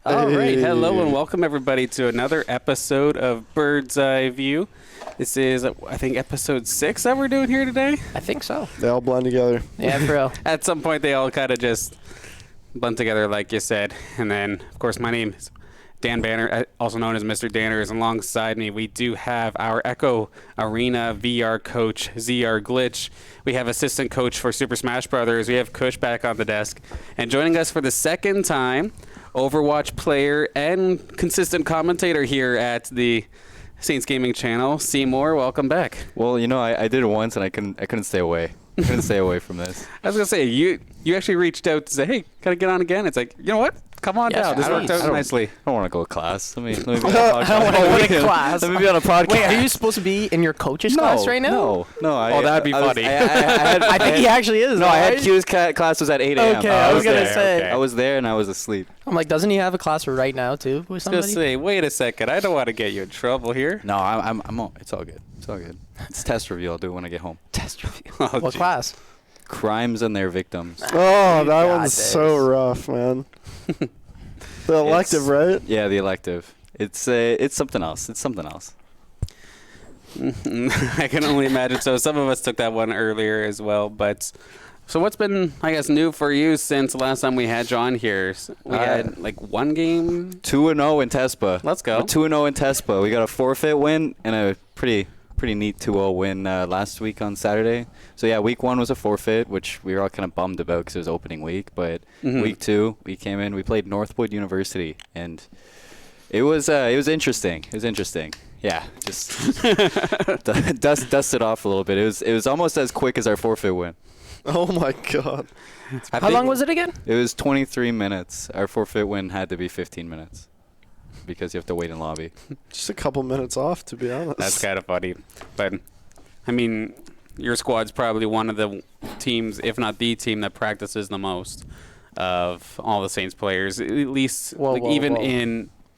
All right, hello and welcome everybody to another episode of Bird's Eye View. This is, I think, episode 6 that we're doing here today. I think so. They all blend together. Yeah, for real. At some point, they all kind of just blend together, like you said. And then, of course, my name is Dan Banner, also known as Mr. Danner, is alongside me. We do have our Echo Arena VR coach, ZR Glitch. We have assistant coach for Super Smash Brothers. We have Kush back on the desk. And joining us for the second time, Overwatch player and consistent commentator here at the Saints Gaming channel, CMoore. Welcome back. Well, you know, I did it once and I couldn't stay away. I couldn't stay away from this. I was gonna say you actually reached out to say, hey, can I get on again? It's like, you know what? Come on down. This worked out nicely. I don't want to go to class. Let me be on a podcast. I don't want to go to class. Let me be on a podcast. Wait, are you supposed to be in your coach's class right now? No. Oh, that'd be funny. I think he actually is. No, I had Q's class was at 8 a.m. Okay, I was going to say. Okay. I was there and I was asleep. I'm like, doesn't he have a class right now, too, with I was somebody? gonna say, wait a second. I don't want to get you in trouble here. No, it's all good. It's all good. It's test review. I'll do it when I get home. Test review. Oh, What gee. class? Crimes and their victims. Oh, that got one's this. so rough, man. The elective, right? Yeah, the elective. It's something else. It's something else. I can only imagine. So some of us took that one earlier as well. But so what's been, I guess, new for you since the last time we had you on here? We had like one game. 2-0 in TESPA. Let's go. We're 2-0 in TESPA. We got a forfeit win and a pretty neat 2-0 win last week on Saturday. So yeah, week 1 was a forfeit, which we were all kind of bummed about because it was opening week. But week 2, we came in, we played Northwood University, and it was interesting. It was interesting. Yeah, just dust it off a little bit. It was almost as quick as our forfeit win. Oh my God. How long was it again? It was 23 minutes. Our forfeit win had to be 15 minutes because you have to wait in lobby. Just a couple minutes off, to be honest. That's kind of funny. But, I mean, your squad's probably one of the teams, if not the team, that practices the most of all the Saints players, at least even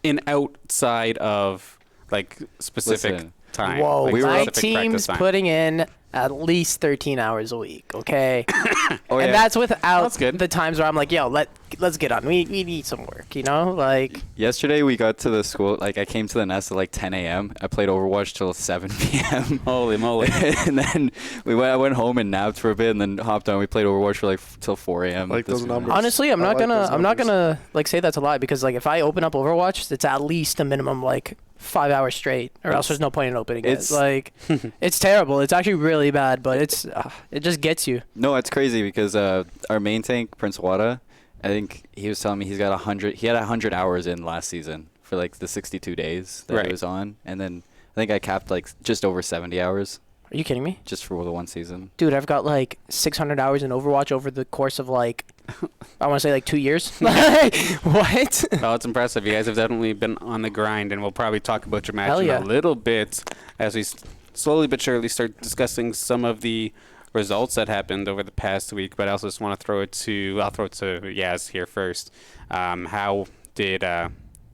in outside of, like, specific Listen, time. Whoa, like my specific team's practice time. putting in at least 13 hours a week, okay? Oh, and yeah. that's without That's good. the times where I'm like, yo, let's get on. We need some work, you know? Like, Yesterday we got to the school, like I came to the nest at like 10 a.m. I played Overwatch till 7 p.m. Holy moly. And then I went home and napped for a bit and then hopped on. We played Overwatch for like till 4 a.m. Like those numbers. honestly, I'm I not like those gonna numbers. like say that's a lie, because like if I open up Overwatch, it's at least a minimum like 5 hours straight, or else there's no point in opening it. it's- Like, it's terrible. It's actually really bad, but it just gets you. No, it's crazy because our main tank, Prince Wada, I think he was telling me he had 100 hours in last season for like the 62 days that Right. he was on. And then I think I capped like just over 70 hours Are you kidding me? just for the one season. Dude, I've got like 600 hours in Overwatch over the course of like, I want to say like 2 years. Like, what? Oh, it's impressive. You guys have definitely been on the grind, and we'll probably talk about your match Hell in yeah. a little bit as we slowly but surely start discussing some of the results that happened over the past week. But I also just want to throw it to Yaz here first.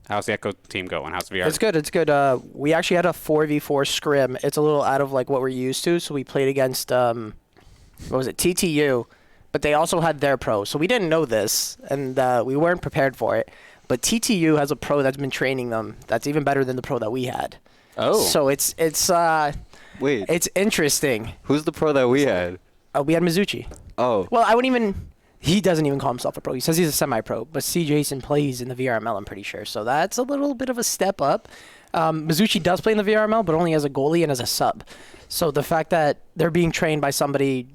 How's the Echo team going? How's VR? It's good. It's good. We actually had a 4v4 scrim. It's a little out of like what we're used to. So we played against what was it, TTU, but they also had their pro. So we didn't know this, and we weren't prepared for it. But TTU has a pro that's been training them. That's even better than the pro that we had. Oh. So it's Wait, it's interesting. who's the pro that we had? We had Mizuchi. Oh, Well, I wouldn't even. He doesn't even call himself a pro. He says he's a semi-pro, but C. Jason plays in the VRML, I'm pretty sure. So that's a little bit of a step up. Mizuchi does play in the VRML, but only as a goalie and as a sub. So the fact that they're being trained by somebody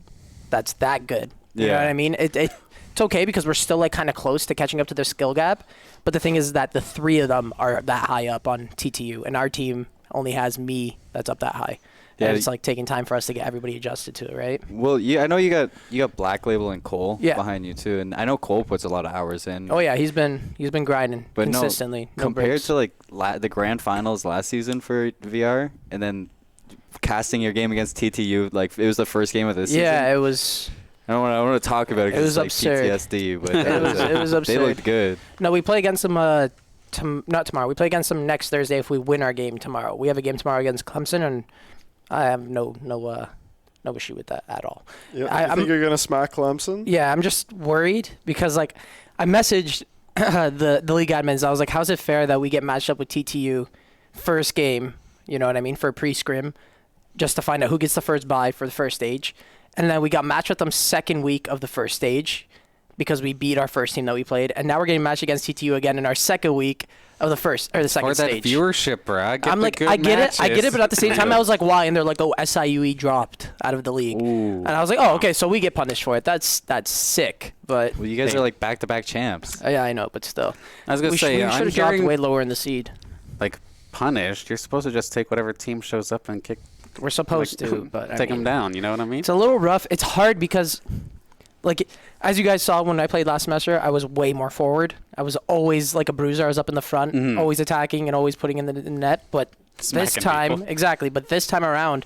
that's that good, you know Yeah. what I mean? It's okay because we're still like kind of close to catching up to their skill gap. But the thing is that the three of them are that high up on TTU, and our team only has me that's up that high. Yeah, And it's like taking time for us to get everybody adjusted to it, right? well, yeah, I know you got Black Label and Cole Yeah. behind you too, and I know Cole puts a lot of hours in. Oh yeah, he's been grinding But no, consistently. No compared breaks. to like the grand finals last season for VR, and then casting your game against TTU, like it was the first game of this season. Yeah, it was. I don't want to talk about it It was because it's like absurd. PTSD, but It was absurd. They looked good. No, we play against them. Not tomorrow. We play against them next Thursday if we win our game tomorrow. We have a game tomorrow against Clemson, and I have no issue with that at all. Yeah, I think you're gonna smack Clemson. Yeah, I'm just worried because like I messaged the league admins. I was like, how's it fair that we get matched up with TTU first game, you know what I mean, for a pre-scrim, just to find out who gets the first bye for the first stage. And then we got matched with them second week of the first stage because we beat our first team that we played. And now we're getting matched against TTU again in our second week of the second stage. For that viewership, bro. I'm like, I get it, but at the same time, I was like, why? And they're like, oh, SIUE dropped out of the league. Ooh. And I was like, oh, okay, so we get punished for it. That's sick. But Well, you guys are like back-to-back champs. yeah, I know, but still. I was going to say, we should I'm have dropped hearing, way lower in the seed. like, punished. You're supposed to just take whatever team shows up and kick. We're supposed to, but take them down. You know what I mean? It's a little rough. It's hard because, like, as you guys saw when I played last semester, I was way more forward. I was always like a bruiser. I was up in the front, always attacking and always putting in the net. But this time, exactly. But this time around,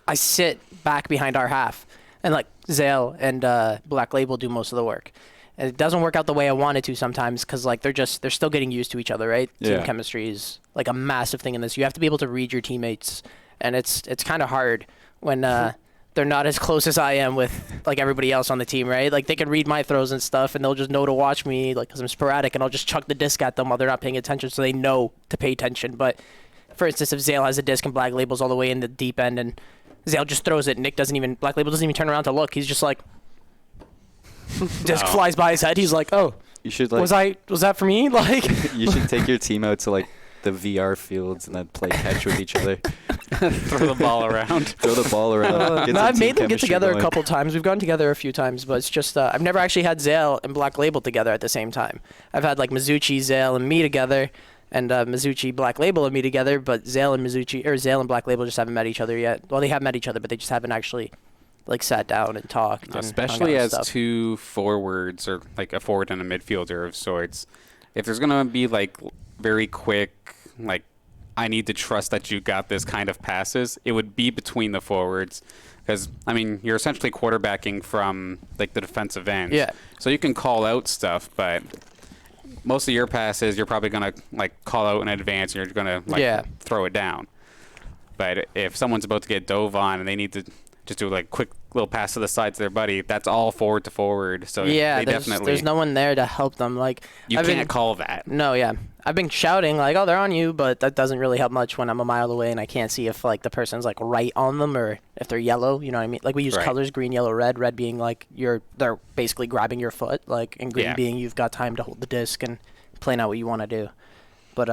I sit back behind our half, and like Zale and Black Label do most of the work. And it doesn't work out the way I wanted to sometimes because like they're still getting used to each other, right? Yeah. Team chemistry is like a massive thing in this. You have to be able to read your teammates, and it's kind of hard when they're not as close as I am with like everybody else on the team, right? Like they can read my throws and stuff, and they'll just know to watch me, like because I'm sporadic, and I'll just chuck the disc at them while they're not paying attention, so they know to pay attention. But for instance, if Zale has a disc and Black Label's all the way in the deep end, and Zale just throws it, Black Label doesn't even turn around to look. He's just like, disc flies by his head. He's like, oh, You should like. was that for me? Like, You should take your team out to like the VR fields and then play catch with each other. Throw the ball around. Throw the ball around. no, I've made them get together a couple times. We've gone together a few times, but it's just I've never actually had Zale and Black Label together at the same time. I've had like Mizuchi, Zale, and me together, and Mizuchi, Black Label, and me together. But Zale and Black Label just haven't met each other yet. Well, they have met each other, but they just haven't actually like sat down and talked. Especially as stuff. two forwards or like a forward and a midfielder of sorts. If there's gonna be like very quick, like I need to trust that you got this kind of passes, it would be between the forwards. Because, I mean, you're essentially quarterbacking from, like, the defensive end. Yeah. So you can call out stuff, but most of your passes, you're probably going to, like, call out in advance and you're going to, like, throw it down. But if someone's about to get dove on and they need to just do, like, quick little pass to the side to their buddy, that's all forward to forward. So yeah, they definitely... there's no one there to help them. Like You can't call that. No, yeah. I've been shouting like, "Oh, they're on you," but that doesn't really help much when I'm a mile away and I can't see if like the person's like right on them or if they're yellow. You know what I mean? Like we use colors: green, yellow, red. Red being like they're basically grabbing your foot, like, and green being you've got time to hold the disc and plan out what you want to do. But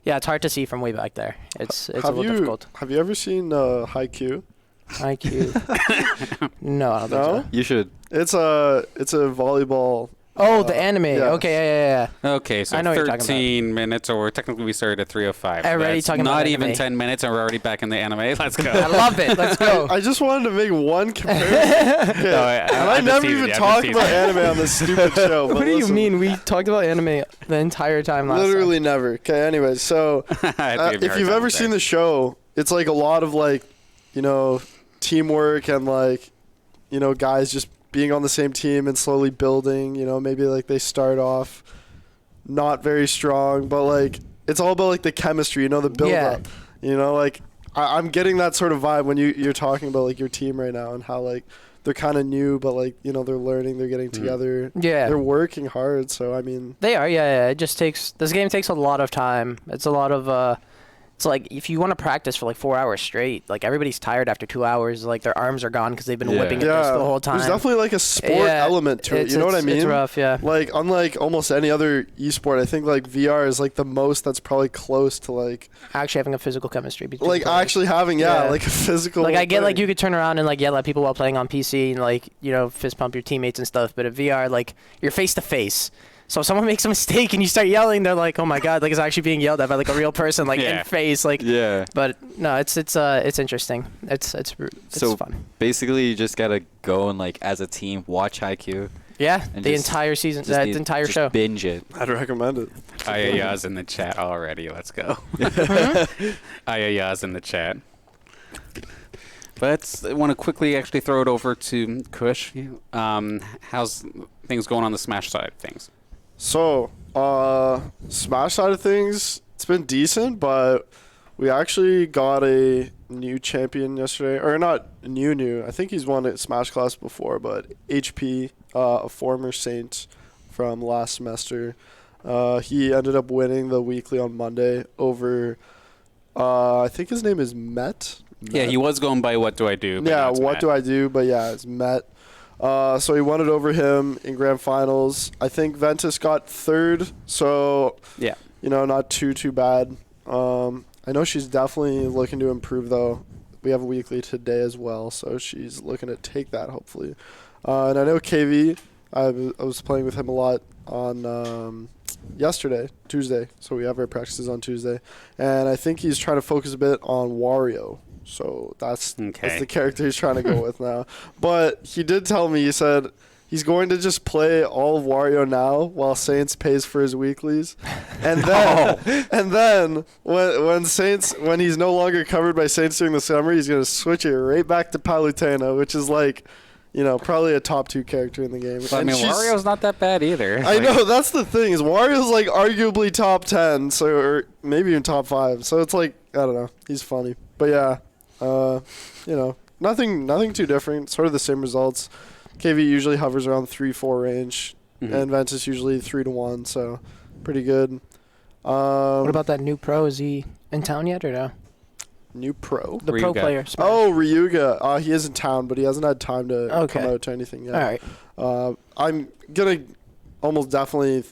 yeah, it's hard to see from way back there. It's a little difficult. Have you ever seen Haikyuu? Haikyuu? No, I don't think so. You should. It's a volleyball. Oh, the anime. Yes. Okay, yeah. Okay, so I know what you're talking 13 minutes, or technically we started at 3:05. Already talking about not even anime. 10 minutes, and we're already back in the anime. Let's go. I love it. Let's go. I just wanted to make one comparison. Okay. No, and I I'm just never teasing even you, I'm talked just about teasing you. anime on this stupid show. But What do you listen, mean? We talked about anime the entire time last Literally never. Okay, anyways, so if you've ever seen the show, it's like a lot of like, teamwork and like, guys just being on the same team and slowly building, maybe like they start off not very strong, but like it's all about like the chemistry, the build up, like I'm getting that sort of vibe when you're talking about like your team right now and how like they're kind of new, but like, they're learning, they're getting together. Yeah. They're working hard. So, I mean, They are. Yeah. It just this game takes a lot of time. It's a lot of, it's like if you want to practice for like 4 hours straight, like everybody's tired after 2 hours. Like their arms are gone because they've been whipping at this the whole time. There's definitely like a sport element to it. You know what I mean? It's rough, yeah. Like unlike almost any other esport, I think like VR is like the most that's probably close to like actually having a physical chemistry between like players. Actually having like a physical. Like I get thing. like you could turn around and like yell at people while playing on PC and like fist pump your teammates and stuff, but at VR like you're face to face. So if someone makes a mistake and you start yelling, they're like, "Oh my god!" Like it's actually being yelled at by like a real person, like in face, like. Yeah. But no, it's interesting. It's so fun. Basically, you just gotta go and like as a team watch Haikyuu. Yeah, and the entire season, the entire just show. Binge it. I'd recommend it. Ayaya's in the chat already. Let's go. Ayaya's in the chat. But I want to quickly actually throw it over to Kush. How's things going on the Smash side of things? So, Smash side of things, it's been decent, but we actually got a new champion yesterday. Or not new. I think he's won at Smash Class before, but HP, a former Saint from last semester, He ended up winning the weekly on Monday over, I think his name is Met. Yeah, he was going by What Do I Do? Yeah, What Do I Do? But yeah, it's Met. So he won it over him in grand finals. I think Ventus got third, so yeah, not too bad. I know she's definitely looking to improve though. We have a weekly today as well, so she's looking to take that hopefully. And I know KV, I was playing with him a lot on Tuesday. So we have our practices on Tuesday, and I think he's trying to focus a bit on Wario. So that's the character he's trying to go with now. But he did tell me, he said he's going to just play all of Wario now while Saints pays for his weeklies. And then when he's no longer covered by Saints during the summer, he's going to switch it right back to Palutena, which is like, probably a top 2 character in the game. Well, I mean, Wario's not that bad either. I know, that's the thing, is Wario's like arguably top 10, or maybe even top 5. So it's like, I don't know, he's funny. But yeah. Nothing too different. Sort of the same results. KV usually hovers around 3-4 range, and Ventus usually 3-1. So pretty good. What about that new pro? Is he in town yet or no? New pro? The pro player. Smash. Oh, Ryuga. He is in town, but he hasn't had time to come out to anything yet. All right. I'm gonna almost definitely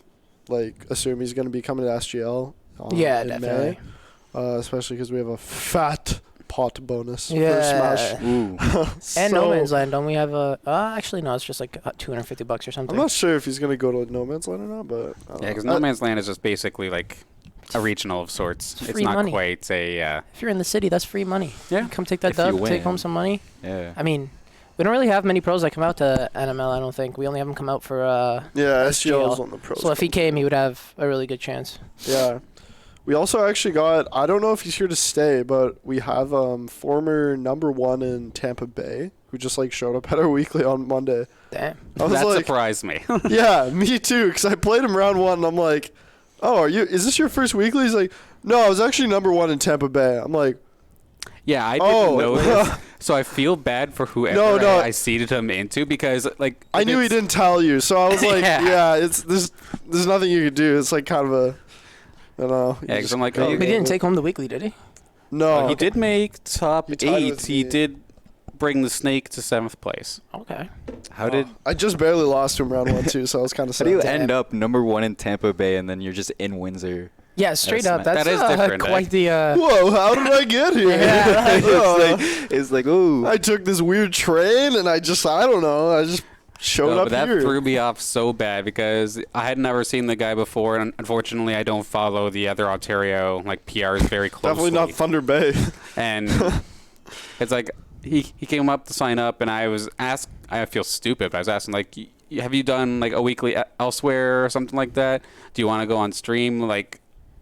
assume he's gonna be coming to SGL. In definitely. May, especially because we have a fat pot bonus for Smash. Ooh. And No Man's Land, don't we have a... actually, no, it's just like $250 or something. I'm not sure if he's going to go to No Man's Land or not, but... Yeah, because No Man's Land is just basically like a regional of sorts. It's not money. Quite a... If you're in the city, that's free money. Yeah. Come take that dub, take home some money. Yeah. I mean, we don't really have many pros that come out to NML, I don't think. We only have them come out for SGL is on the pros. So if he came, he would have a really good chance. Yeah. We also actually got, I don't know if he's here to stay, but we have former #1 in Tampa Bay who just showed up at our weekly on Monday. Damn. That surprised me. Yeah, me too, because I played him round 1 and I'm like, oh, is this your first weekly? He's like, no, I was actually #1 in Tampa Bay. I'm like, yeah, I didn't know this. So I feel bad for whoever I seeded him into because I knew he didn't tell you, so I was like, there's nothing you could do. It's kind of a... I don't know. Yeah, because I'm like, he didn't take home the weekly, did he? No. He did make top 8. He did bring the Snake to 7th place. Okay. How did... I just barely lost to him round 1, too, so I was kind of sad. How do you end up #1 in Tampa Bay and then you're just in Windsor? Yeah, straight up. That is different. Quite the... Whoa, how did I get here? It's like, ooh. I took this weird train and I don't know. I just... showed up but here. That threw me off so bad because I had never seen the guy before, and unfortunately, I don't follow the other Ontario PRs very closely. Definitely not Thunder Bay. And it's like he came up to sign up, and I was asked. I feel stupid, but I was asking have you done a weekly elsewhere or something like that? Do you want to go on stream?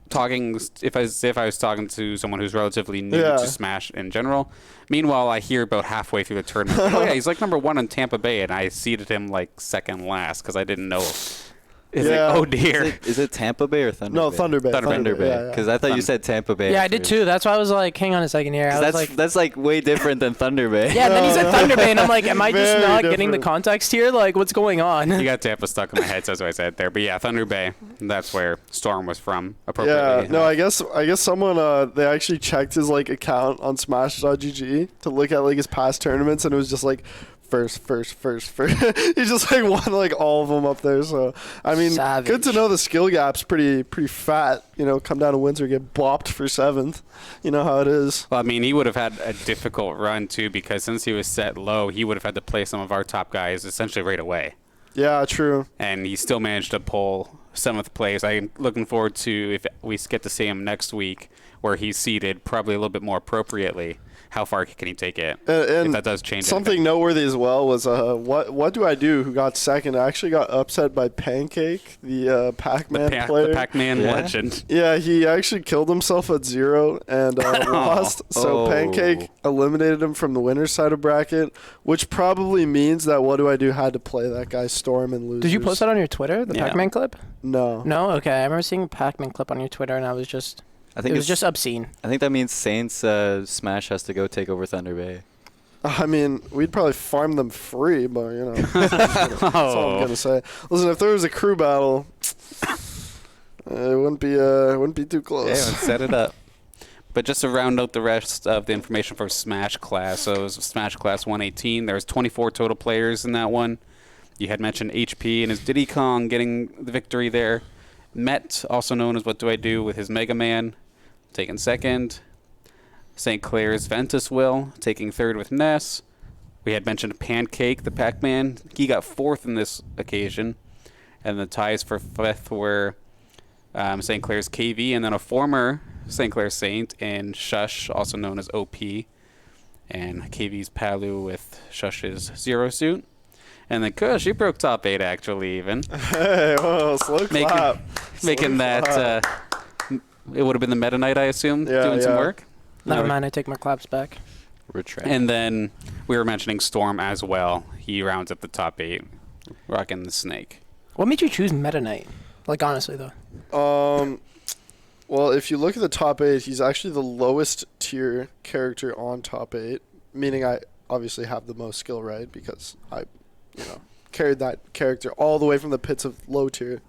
Talking if I was talking to someone who's relatively new to Smash in general. Meanwhile, I hear about halfway through the tournament, oh yeah, he's #1 in Tampa Bay, and I seeded him second last because I didn't know. It's oh dear. Is it Tampa Bay or Thunder Bay? No, Thunder Bay. Thunder Bay. Because I thought you said Tampa Bay. Yeah, I did too. That's why I was like, hang on a second here. That's way different than Thunder Bay. Yeah, and then he said Thunder Bay, and I'm like, am I just not getting the context here? What's going on? You got Tampa stuck in my head, so that's what I said there. But yeah, Thunder Bay. That's where Storm was from. Appropriately. Yeah, no, I guess someone they actually checked his account on Smash.gg to look at his past tournaments, and it was just first. He just won all of them up there. So I mean, Savage. Good to know the skill gap's pretty fat. Come down to Windsor, get bopped for 7th. You know how it is. Well, I mean, he would have had a difficult run too because since he was set low, he would have had to play some of our top guys essentially right away. Yeah, true. And he still managed to pull 7th place. I'm looking forward to if we get to see him next week, where he's seated probably a little bit more appropriately. How far can he take it? And if that does change something anything. Noteworthy as well was what do I do? Who got second? I actually got upset by Pancake, the Pac-Man player. The Pac-Man legend. Yeah, he actually killed himself at 0 and lost. So Pancake eliminated him from the winner's side of bracket, which probably means that What Do I Do had to play that guy Storm and lose. Did you post that on your Twitter, the Pac-Man clip? No. No? Okay, I remember seeing a Pac-Man clip on your Twitter, and I was just... it was just obscene. I think that means Saints Smash has to go take over Thunder Bay. I mean, we'd probably farm them free, but that's all I'm gonna say. Listen, if there was a crew battle, It wouldn't be too close. Yeah, let's set it up. But just to round out the rest of the information for Smash Class, so it was Smash Class 118. There was 24 total players in that one. You had mentioned HP and his Diddy Kong getting the victory there. Met, also known as What Do I Do, with his Mega Man, taking second. St. Clair's Ventus Will, taking third with Ness. We had mentioned Pancake, the Pac-Man. He got fourth in this occasion. And the ties for fifth were St. Clair's KV, and then a former St. Clair Saint and Shush, also known as OP. And KV's Palu with Shush's Zero Suit. And then Kush, he broke top 8 actually even. Hey, whoa, slow clap. Making that, it would have been the Meta Knight, I assume, doing some work. Never mind, I take my claps back. Retract. And then we were mentioning Storm as well. He rounds up the top 8, rocking the snake. What made you choose Meta Knight? Like, honestly, though. Well, if you look at the top 8, he's actually the lowest tier character on top 8, meaning I obviously have the most skill, right? Because I carried that character all the way from the pits of low tier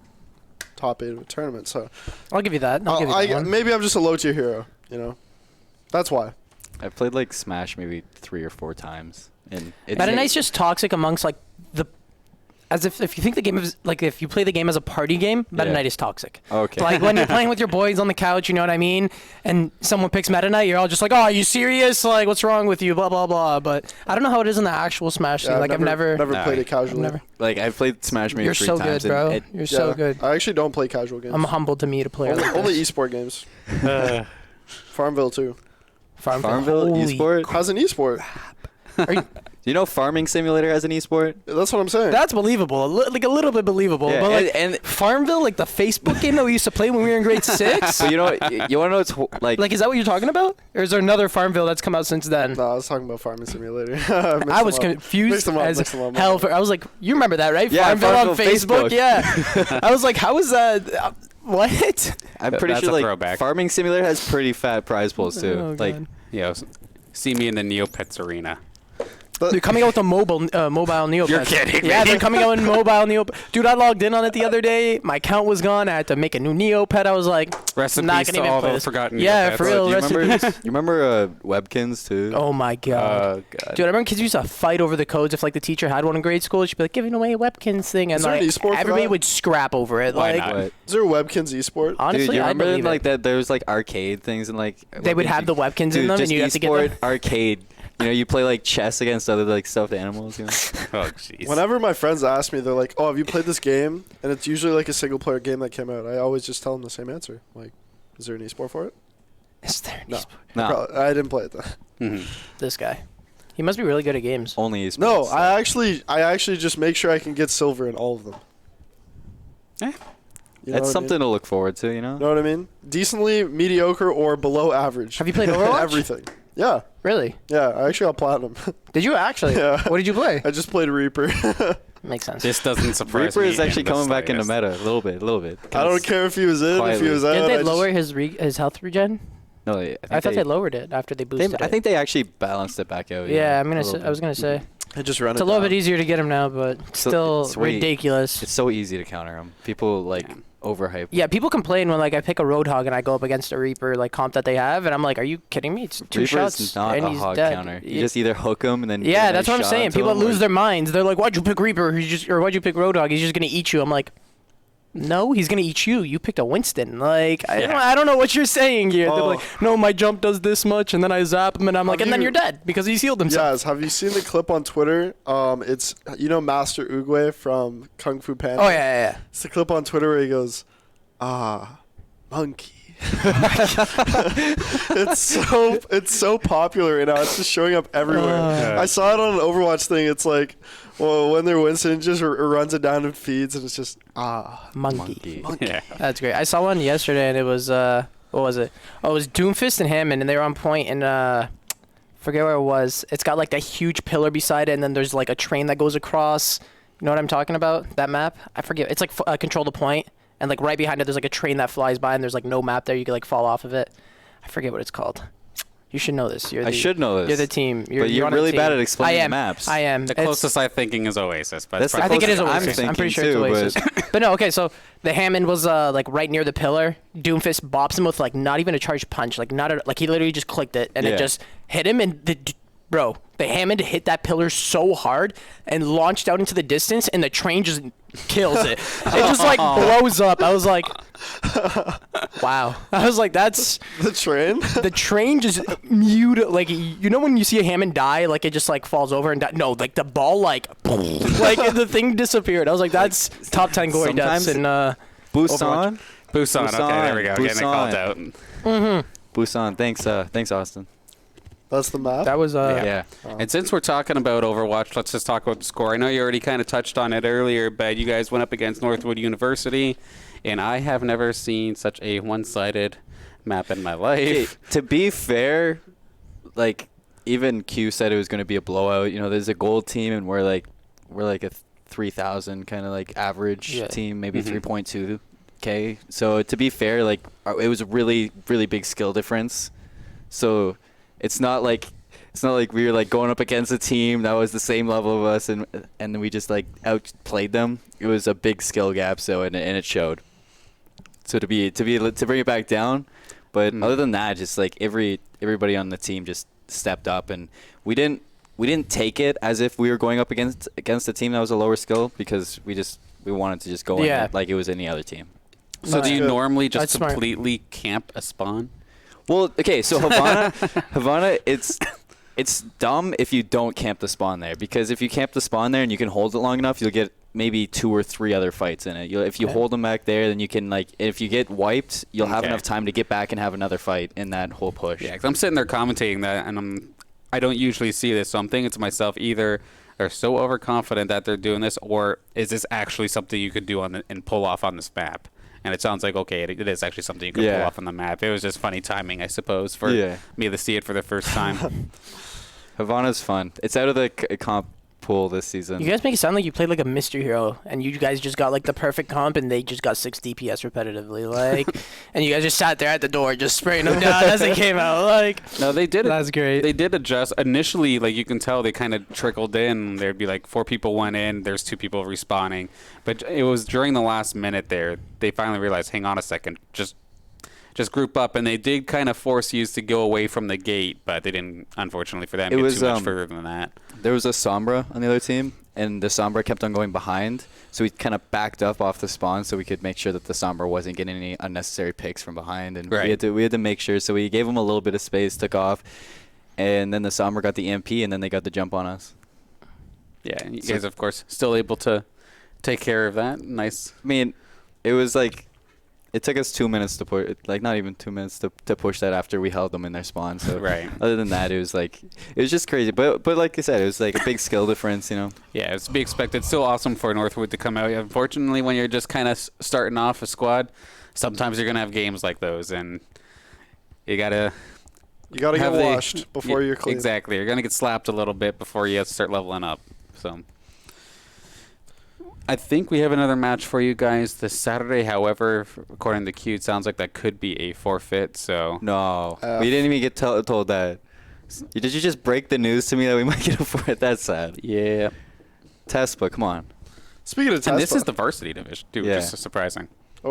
top 8 of a tournament. So I'll give you that. I'll give you that one. Maybe I'm just a low tier hero, That's why. I played like Smash maybe 3 or 4 times, and Meta Knight's just toxic amongst like as if you think the game is like if you play the game as a party game, Meta Knight is toxic. Okay. Like when you're playing with your boys on the couch, you know what I mean? And someone picks Meta Knight, you're all just like, "Oh, are you serious? Like, what's wrong with you?" Blah blah blah. But I don't know how it is in the actual Smash scene. Like I've never played it casually. Like I've played Smash maybe You're 3 so times. good, bro. You're so good. I actually don't play casual games. I'm humbled to meet a player. Only esport games. Farmville too. Farmville esport has an esport. Do you know Farming Simulator has an esport? That's what I'm saying. That's believable. Like a little bit believable. Yeah, but like and Farmville, like the Facebook game that we used to play when we were in grade 6. So you want to know what's like? Like, is that what you're talking about? Or is there another Farmville that's come out since then? No, I was talking about Farming Simulator. I was confused as hell. I was like, you remember that, right? Yeah, Farmville on Facebook. Yeah. I was like, how is that? What? I'm pretty That's sure a like throwback. Farming Simulator has pretty fat prize pools too. Oh, like, God. See me in the Neopets arena. They're coming out with a mobile Neopets. You're kidding me. Yeah, they're coming out in mobile Neopets. Dude, I logged in on it the other day. My account was gone. I had to make a new Neopet. I was like, Rest in not peace gonna to even all play the this. forgotten Yeah, Neopets. for real. do Rest in peace. you remember Webkins too? Oh my God. Oh God. Dude, I remember kids used to fight over the codes. If like the teacher had one in grade school, she'd be like giving away a Webkins thing, and Is there an like esport for everybody that? would scrap over it. Why Like, not? What? Is there a Webkins esport? honestly, Dude, you I remember believe like it. that? There was like arcade things and like They would have the Webkins in them, and you have to get them. arcade. You play like chess against other like stuffed animals. Oh, jeez. Whenever my friends ask me, they're like, "Oh, have you played this game?" And it's usually like a single player game that came out. I always just tell them the same answer. Like, is there an esport for it? Is there an No. esport? No, I didn't play it though. Mhm. This guy. He must be really good at games. only esports. No, I actually just make sure I can get silver in all of them. Eh. You know That's what I something mean? to look forward to. Know what I mean? Decently mediocre or below average. Have you played Overwatch? Everything. Yeah. Really? Yeah, I actually got platinum. Did you actually? Yeah. What did you play? I just played Reaper. Makes sense. This doesn't surprise Reaper me. is actually in the coming back into slightest. meta a little bit. I don't care if he was in, if he was out. Didn't they I just- lower his health regen? No, I thought they lowered it after they boosted it. I think they actually balanced it back out. Yeah, I was gonna say I just run it's a little bit easier to get him now, but still it's way- ridiculous. It's so easy to counter him. People like overhype. Yeah, people complain when like I pick a Roadhog and I go up against a Reaper like comp that they have, and I'm like, are you kidding me? It's 2 Reaper shots is not and a he's hog dead. counter. You just either hook him and then Yeah, get a that's what I'm nice saying. shot to People him, lose or- their minds. They're like, why'd you pick Reaper? Why'd you pick Roadhog? He's just gonna eat you. I'm like, no, he's gonna eat you. You picked a Winston. Like, I don't know what you're saying here. They're like, no, my jump does this much, and then I zap him, and I'm like, and then you're dead because he's healed himself. Yes, have you seen the clip on Twitter? It's Master Oogway from Kung Fu Panda. Oh yeah. It's the clip on Twitter where he goes, monkey. it's so popular right now. It's just showing up everywhere. I saw it on an Overwatch thing. It's like, well, when they're Winston, just runs it down and feeds, and it's just Monkey. Yeah. That's great. I saw one yesterday, and it was what was it? Oh, it was Doomfist and Hammond, and they were on point, and forget where it was. It's got like that huge pillar beside it, and then there's like a train that goes across. You know what I'm talking about? That map? I forget. It's like Control the Point, and like right behind it, there's like a train that flies by, and there's like no map there. You could like fall off of it. I forget what it's called. You should know this. I should know this. You're the team. You're on the really team. bad at explaining I am. the maps. I am. The closest I'm thinking is Oasis, but That's I think it is closest Oasis. I'm I'm pretty sure thinking it's too, Oasis. But no, okay, so the Hammond was like right near the pillar. Doomfist bops him with like not even a charged punch, like like he literally just clicked it and it just hit him. And the Hammond hit that pillar so hard and launched out into the distance, and the train just kills it. It just like blows up. I was like, wow. I was like, that's The train? the train just mute. Like, you know when you see a Hammond die, like it just like falls over and no, like the ball like the thing disappeared. I was like, that's top 10 glory deaths in Busan. Busan. Okay, there we go. Getting it called out. Busan. Thanks, Austin. That's the map? That was Yeah. And since we're talking about Overwatch, let's just talk about the score. I know you already kind of touched on it earlier, but you guys went up against Northwood University, and I have never seen such a one-sided map in my life. To be fair, like even Q said it was going to be a blowout. You know, there's a gold team, and we're like a 3,000 kind of like average team, maybe 3.2K. So to be fair, like it was a really, really big skill difference. So it's not like we were like going up against a team that was the same level of us, and then we just like outplayed them. It was a big skill gap, so and it showed. So to bring it back down, but other than that, just like everybody on the team just stepped up, and we didn't take it as if we were going up against a team that was a lower skill, because we wanted to just go in like it was any other team. So do you normally just completely camp a spawn? Well, okay, so Havana, it's dumb if you don't camp the spawn there, because if you camp the spawn there and you can hold it long enough, you'll get maybe 2 or 3 other fights in it. If you hold them back there, then you can if you get wiped, you'll have enough time to get back and have another fight in that whole push. Yeah, because I'm sitting there commentating that, and I don't usually see this, so I'm thinking to myself, either they're so overconfident that they're doing this, or is this actually something you could do and pull off on this map? And it sounds like, okay, it is actually something you can pull off on the map. It was just funny timing, I suppose, for me to see it for the first time. Havana's fun. It's out of the comp pool this season. You guys make it sound like you played like a mystery hero, and you guys just got like the perfect comp, and they just got 6 DPS repetitively, like, and you guys just sat there at the door just spraying them down as they came out, like. No, they did. That's great. They did adjust initially. Like you can tell, they kind of trickled in. There'd be like 4 people went in. There's 2 people respawning, but it was during the last minute there they finally realized, hang on a second, just group up, and they did kind of force you to go away from the gate, but they didn't, unfortunately for them, get too much further than that. There was a Sombra on the other team, and the Sombra kept on going behind, so we kind of backed up off the spawn so we could make sure that the Sombra wasn't getting any unnecessary picks from behind, and we had to make sure, so we gave them a little bit of space, took off, and then the Sombra got the EMP, and then they got the jump on us. Yeah, and you guys, of course, still able to take care of that. Nice. I mean, it was like, it took us 2 minutes to push, like not even 2 minutes to push that after we held them in their spawn. So other than that, it was just crazy. But like I said, it was like a big skill difference, you know. Yeah, it's to be expected. Still awesome for Northwood to come out. Unfortunately, when you're just kind of starting off a squad, sometimes you're gonna have games like those, and you gotta get washed before you're clean. Exactly, you're gonna get slapped a little bit before you start leveling up. So. I think we have another match for you guys this Saturday. However, according to Q, it sounds like that could be a forfeit. So no, we didn't even get told that. Did you just break the news to me that we might get a forfeit? That's sad. Yeah. TESPA, come on. Speaking of TESPA, and this is the varsity division, dude. Yeah. Just surprising. I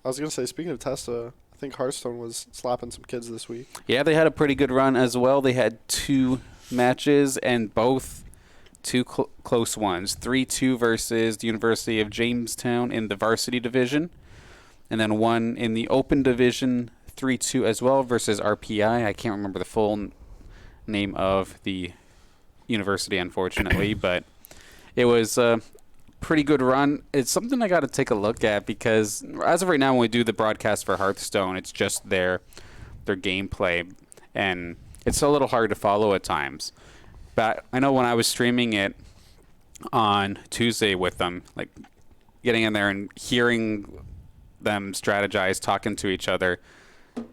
was gonna say, speaking of TESPA, I think Hearthstone was slapping some kids this week. Yeah, they had a pretty good run as well. They had 2 matches, and both 2 close ones. 3-2 versus the University of Jamestown in the varsity division, and then 1 in the open division, 3-2 as well versus RPI. I can't remember the full name of the university, unfortunately, but it was a pretty good run. It's something I got to take a look at, because as of right now, when we do the broadcast for Hearthstone, it's just their gameplay, and it's a little hard to follow at times. But I know when I was streaming it on Tuesday with them, like getting in there and hearing them strategize, talking to each other,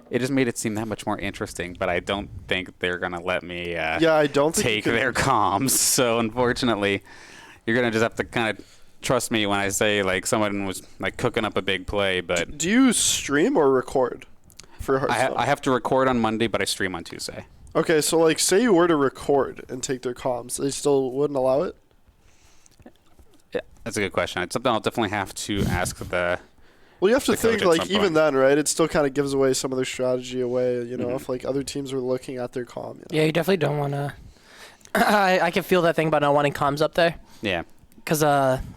it just made it seem that much more interesting. But I don't think they're going to let me I don't take their comms. So unfortunately, you're going to just have to kind of trust me when I say like someone was like cooking up a big play. But do you stream or record? for Hearthstone? I have to record on Monday, but I stream on Tuesday. Okay, so like, say you were to record and take their comms, they still wouldn't allow it? Yeah, that's a good question. It's something I'll definitely have to ask the. Well, you have to the coach think, at like, some even point. then, right, it still kind of gives away some of their strategy away, you know, Mhm. if, like, other teams are looking at their comm. You know? Yeah, you definitely don't want to. I can feel that thing about not wanting comms up there. Yeah. Because,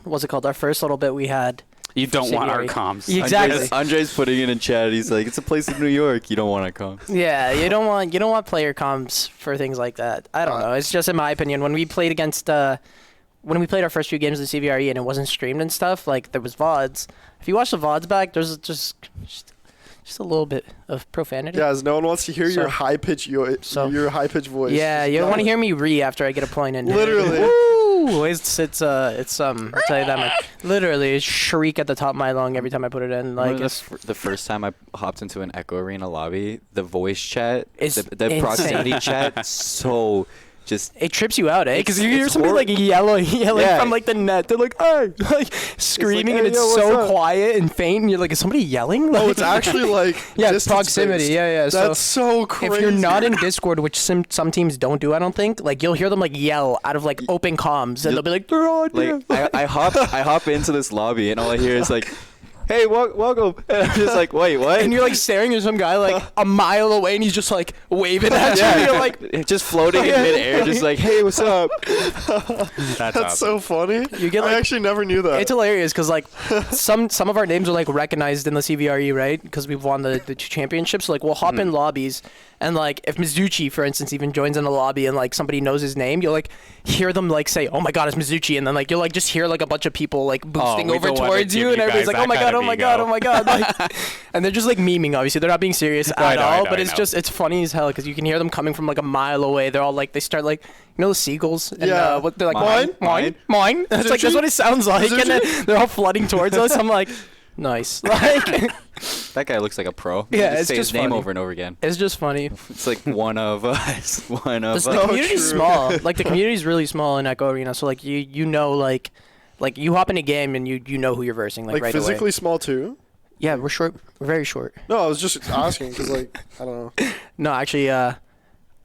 what's it called? Our first little bit we had. You don't want our Subsidiary. comms. Exactly. Andre's putting it in chat. He's like, it's a place in New York. You don't want to come. Yeah, you don't want player comms for things like that. I don't know. It's just in my opinion. When we played against when we played our first few games in CVRE and it wasn't streamed and stuff, like there was VODs. If you watch the VODs back, there's just a little bit of profanity. Yeah, as no one wants to hear your high-pitched voice. Yeah, you don't want to hear me after I get a point in. Literally. Woo! It's I'll tell you that much. Literally, it's shriek at the top of my lung every time I put it in. Like the first time I hopped into an Echo Arena lobby, the voice chat, It's the insane. proximity chat, so just it trips you out, eh? Because you hear it's somebody like yelling Yeah. from like the net. They're like, "Hey!" like screaming, and "Hey, it's yo, what's so up?" quiet and faint, and you're like, "Is somebody yelling?" Like, Oh, it's actually like yeah, distance proximity. based. Yeah. That's so crazy. If you're not in Discord, which some teams don't do, I don't think, like you'll hear them like yell out of like open comms, and they'll be like, "They're on." like I hop into this lobby and all I hear is like, "Hey, welcome," and I'm just like, "Wait, what?" And you're like staring at some guy like a mile away, and he's just like waving at you. Yeah. And you're like, just floating in midair, just like, "Hey, what's up?" That's That's so funny. You get, I like- actually never knew that. it's hilarious because like some of our names are like recognized in the CVRE, right? Because we've won the championships. So, like we'll hop in lobbies, and like if Mizuchi, for instance, even joins in the lobby and like somebody knows his name, you'll like hear them like say, "Oh my God, it's Mizuchi," and then like you'll like just hear like a bunch of people like boosting we over don't wanna towards give you, you and everybody's guys like, "Oh my that God, kind oh of my God, ego." oh my God!" Like, and they're just like memeing. Obviously, they're not being serious at I know, all. I But know, it's I know. just it's funny as hell because you can hear them coming from like a mile away. They're all like they start like the seagulls. And, Yeah. what they're like Mine? mine. That's like that's what it sounds like, and then they're all flooding towards us. I'm like, nice. Like, That guy looks like a pro. Yeah, Just it's say just his name funny. over and over again. it's just funny. It's like one of us. One of The us. community's true. small. Like the community's really small in Echo Arena. So like you know like you hop in a game and you know who you're versing like right physically away. small too. Yeah, we're short. We're very short. No, I was just asking because like I don't know. No, actually, a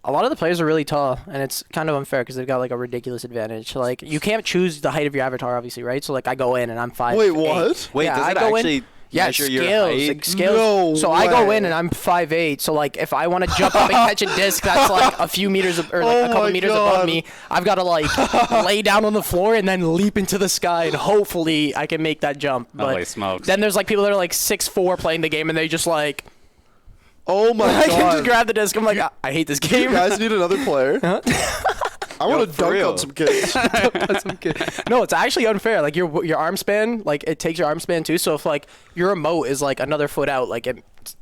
lot of the players are really tall, and it's kind of unfair because they've got like a ridiculous advantage. Like you can't choose the height of your avatar, obviously, right? So like I go in and I'm 5'8". Wait, what? Wait, Yeah, does I it go in- actually Yeah, measure scales, your height? like scales. No so I go way. in and I'm 5'8". So like if I want to jump up and catch a disc that's like a few meters or like Oh a couple my meters above God. me, I've got to like lay down on the floor and then leap into the sky and hopefully I can make that jump. But Holy smokes. then there's like people that are like 6'4" playing the game and they just like Oh my I can God. just grab the disc. I'm like I hate this game. You guys need another player. I want to for dunk real. on some kids. That's okay. No, it's actually unfair. Like your arm span, like it takes your arm span too. So if like your remote is like another foot out, like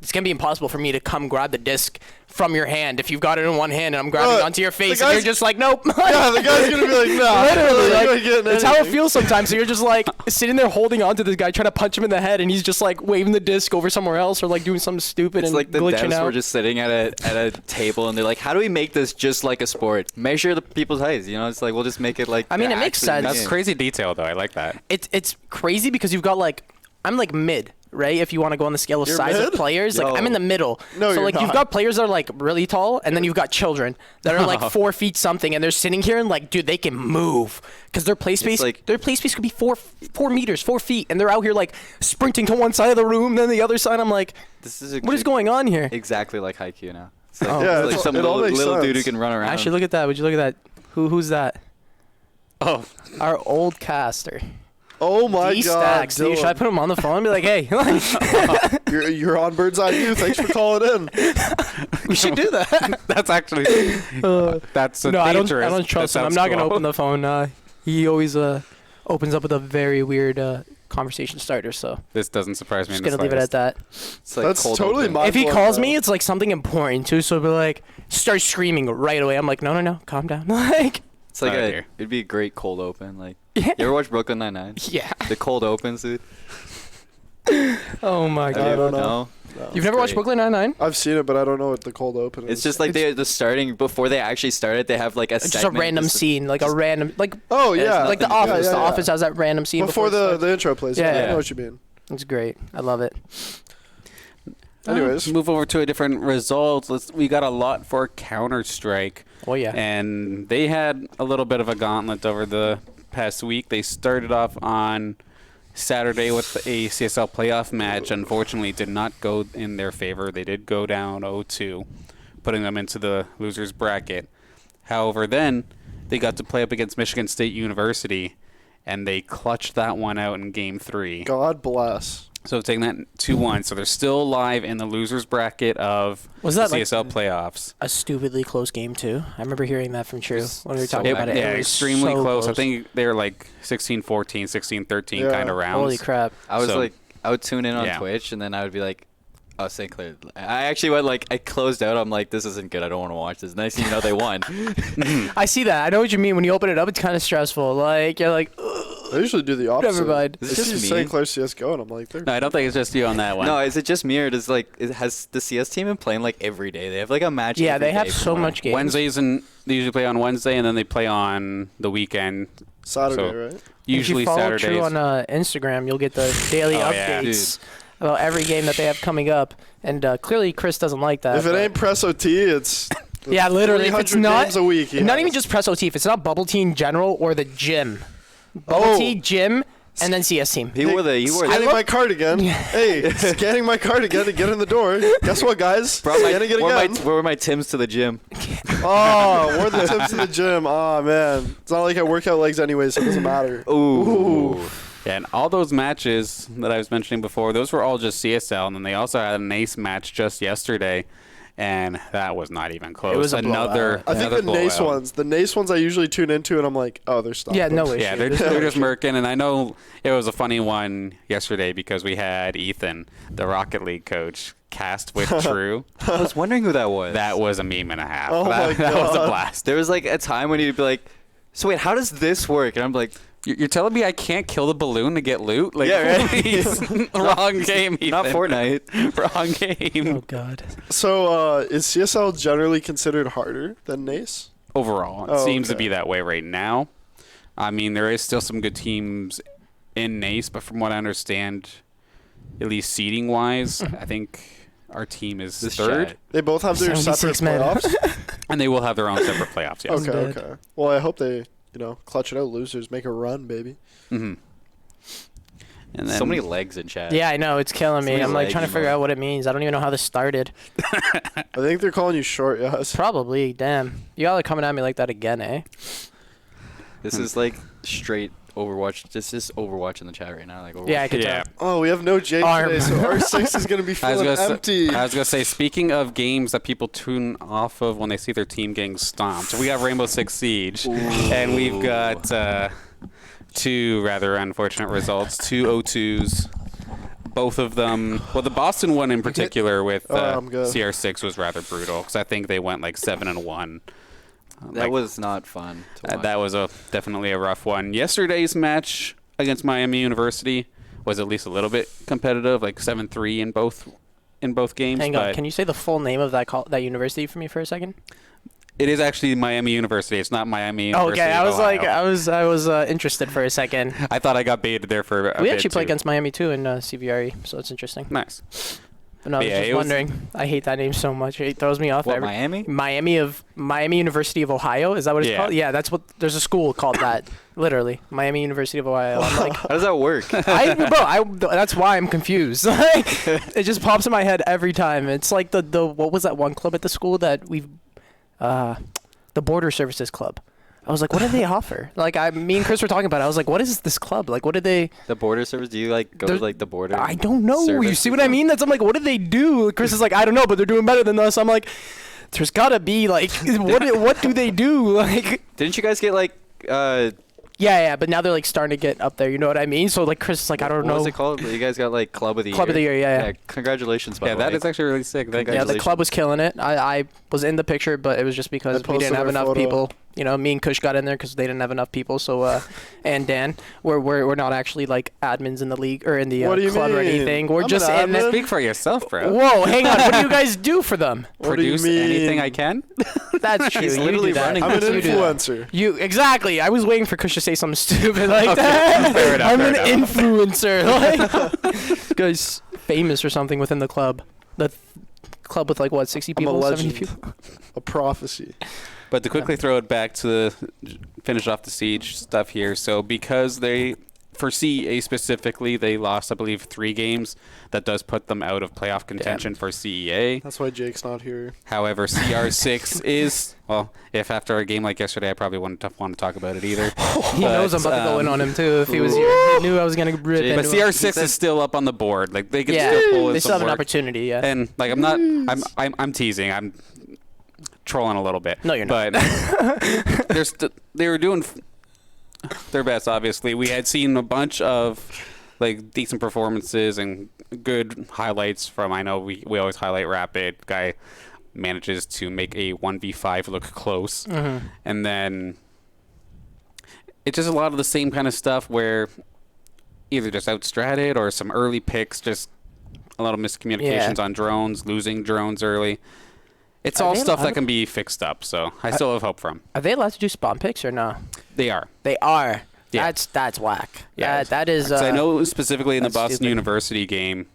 it's gonna be impossible for me to come grab the disc from your hand if you've got it in one hand and I'm grabbing it onto your face and guy's- you're just like nope. Yeah, the guy's gonna be like, nah. Literally, I'm not like, getting it's how it anything. feels sometimes. So you're just like sitting there holding on to this guy, trying to punch him in the head, and he's just like waving the disc over somewhere else or like doing something stupid It's and like the glitching devs out. were just sitting at a table and they're like, "How do we make this just like a sport? Measure the people's heights." You know, it's like we'll just make it like. I mean, they're it makes actually in the sense. That's game. crazy detail, though. I like that. It's crazy because you've got like I'm like mid, right? If you want to go on the scale of You're size mid? of players, like Yo. I'm in the middle. No, so you're like you've not. got players that are like really tall, and then you've got children that are like 4 feet something, and they're sitting here and like, dude, they can move because their play space, like- their play space could be 4 meters, 4 feet, and they're out here like sprinting to one side of the room, then the other side. I'm like, This is what is going on here? exactly like Haikyuu now. It's like, Oh. Yeah, it's like it's- some it all little, makes little dude who sense. can run around. Actually, look at that. Would you look at that? Who's that? Oh, Our old caster. Oh my D God. Stacks, dude. Should I Dylan. put him on the phone and be like, hey, You're on Bird's Eye View. Thanks for calling in. we should do that? that's actually that's a No, I don't dangerous. trust him. I'm not gonna open the phone. He always opens up with a very weird conversation starter. So This doesn't surprise me. just in the gonna leave it at slightest. that. It's like That's cold totally open. my- If he Mind-blowing, calls though. me, it's like something important too. So he'll be like, start screaming right away. I'm like, no, calm down. Like, It's like Sorry, a. dear. It'd be a great cold open. Like, yeah, you ever watch Brooklyn Nine-Nine? yeah. The cold opens, dude. Oh my Have god. you don't ever- know. No? No. You've never watched great. Brooklyn Nine-Nine? I've seen it, but I don't know what the cold open is. It's just like the starting before they actually started. They have like a Just a segment, random just- scene, like a random, like Oh It's yeah, like The nothing to do Office. with The yeah. Office has that random scene before it starts. the intro plays. Yeah, Yeah, I yeah. know what you mean. It's great. I love it. Anyways, move over to a different result. We got a lot for Counter-Strike. Oh, yeah. And they had a little bit of a gauntlet over the past week. They started off on Saturday with a CSL playoff match. Unfortunately, it did not go in their favor. They did go down 0-2, putting them into the losers bracket. However, then they got to play up against Michigan State University, and they clutched that one out in Game 3. God bless. So taking that 2-1. So they're still alive in the losers bracket of CSL playoffs. A stupidly close game, too? I remember hearing that from True when we were talking about it. Yeah, it was extremely so close. I think they were like 16-14, 16-13 kind of rounds. Holy crap. I would tune in on Twitch, and then I would be like, oh, St. Clair. I actually went I closed out. I'm like, this isn't good. I don't want to watch this. Next thing you know, they won. I see that. I know what you mean. When you open it up, it's kind of stressful. Like, you're like, ugh. I usually do the opposite. Never mind. Is it just me? St. Clair CSGO, and I'm like, No, I don't think it's just you on that one. No, is it just me, or has the CS team been playing every day? They have a match. Yeah, every they have day so much games. Wednesdays, and they usually play on Wednesday, and then they play on the weekend. Saturday, right? Usually if you follow Saturdays. True on Instagram, you'll get the daily updates about every game that they have coming up. And clearly, Chris doesn't like that. If it ain't Press OT, it's yeah, literally. If it's not games a week, not even just Press OT. If it's not Bubble Tea in general or the gym, Bubble Tea, gym, and then CS team. He wore scanning my card again. Hey, scanning my card again to get in the door. Guess what, guys? Scanning it again. Where were my Tims to the gym? Oh, wore the Tims to the gym. Oh, man. It's not like I work out legs anyway, so it doesn't matter. Ooh. Yeah, and all those matches that I was mentioning before, those were all just CSL, and then they also had an ace match just yesterday, and that was not even close. It was another. I think the NACE ones I usually tune into, and I'm like, oh, they're stopped. Yeah, no issue. Yeah, they're just murking, and I know it was a funny one yesterday because we had Ethan, the Rocket League coach, cast with True. I was wondering who that was. That was a meme and a half. Oh my God. That was a blast. There was a time when he'd be like, so wait, how does this work? And I'm like, You're telling me I can't kill the balloon to get loot? Yeah, right. Please. Wrong game, Ethan. Not Fortnite. Wrong game. Oh God. So, is CSL generally considered harder than NACE? Overall, it seems to be that way right now. I mean, there is still some good teams in NACE, but from what I understand, at least seeding-wise, I think our team is third. Chat. They both have their separate 76 men. And they will have their own separate playoffs, yes. Okay. Well, I hope they, clutch it out. Losers make a run, baby. Mm-hmm. And then, so many legs in chat. Yeah, I know. It's killing me. I'm trying to figure out what it means. I don't even know how this started. I think they're calling you short, yes. Probably. Damn. You all are coming at me like that again, eh? This is straight Overwatch. This is Overwatch in the chat right now. Overwatch. Yeah, I can tell. Oh, we have no Jake today, so R6 is going to be feeling empty. I was going to say, speaking of games that people tune off of when they see their team getting stomped, we have Rainbow Six Siege, and we've got two rather unfortunate results, 2 0-2s. Both of them, well, the Boston one in particular with CR6 was rather brutal because I think they went 7-1. That was not fun to watch. That was definitely a rough one. Yesterday's match against Miami University was at least a little bit competitive, 7-3 in both games. Hang on, can you say the full name of that university for me for a second? It is actually Miami University. It's not Miami University. Okay, I was Ohio. I was interested for a second. I thought I got baited there for a bit. We actually play against Miami too in CVRE, so it's interesting. Nice. But no, I was just wondering. I hate that name so much. It throws me off. What, Miami? Miami University of Ohio. Is that what it's called? Yeah, that's what. There's a school called that. Literally, Miami University of Ohio. I'm like, how does that work? That's why I'm confused. It just pops in my head every time. It's like the what was that one club at the school that we've, the Border Services Club. I was like, what do they offer? Me and Chris were talking about it. I was like, what is this club? What do they... The border service? Do you, go to, the border? I don't know. You see what I mean? I'm like, what do they do? Chris is like, I don't know, but they're doing better than us. I'm like, there's got to be, what do they do? Didn't you guys get, Yeah, but now they're starting to get up there. You know what I mean? So Chris is like, I don't know. What was it called? You guys got Club of the Year. Club of the Year, yeah. Congratulations, by the way. Yeah, that is actually really sick. Yeah, the club was killing it. I was in the picture, but it was just because we didn't have enough people. Me and Kush got in there because they didn't have enough people. So, and Dan, we're not actually admins in the league or in the club or anything. We're just in there. Speak for yourself, bro. Whoa, hang on. What do you guys do for them? Produce anything I can. That's true. He's literally running. I'm an influencer. Exactly. I was waiting for Kush to say something stupid like that. Fair enough, I'm an influencer. This guy's famous or something within the club. The club with like what, 60 people, 70 people. A prophecy. But to quickly throw it back to finish off the Siege stuff here, so because for CEA specifically, they lost, I believe, 3 games. That does put them out of playoff contention for CEA. That's why Jake's not here. However, CR6 is, well, if after a game like yesterday, I probably wouldn't want to talk about it either. He knows I'm about to go in on him, too, if he was here. He knew I was going to rip into But him. CR6 is still up on the board. Like, they can Yeah, still pull in they some still have an work. opportunity, yeah. And, like, I'm teasing. I'm trolling a little bit. No, you're not. But they were doing their best, obviously. We had seen a bunch of like decent performances and good highlights from, I know we always highlight Rapid. Guy manages to make a 1v5 look close. Mm-hmm. And then it's just a lot of the same kind of stuff where either just outstratted or some early picks, just a lot of miscommunications on drones, losing drones early. It's all stuff that can be fixed up, so I still have hope from. Are they allowed to do spawn picks or no? They are. They are. Yeah. That's whack. Yeah, that is. I know specifically in the that's Boston stupid. University game,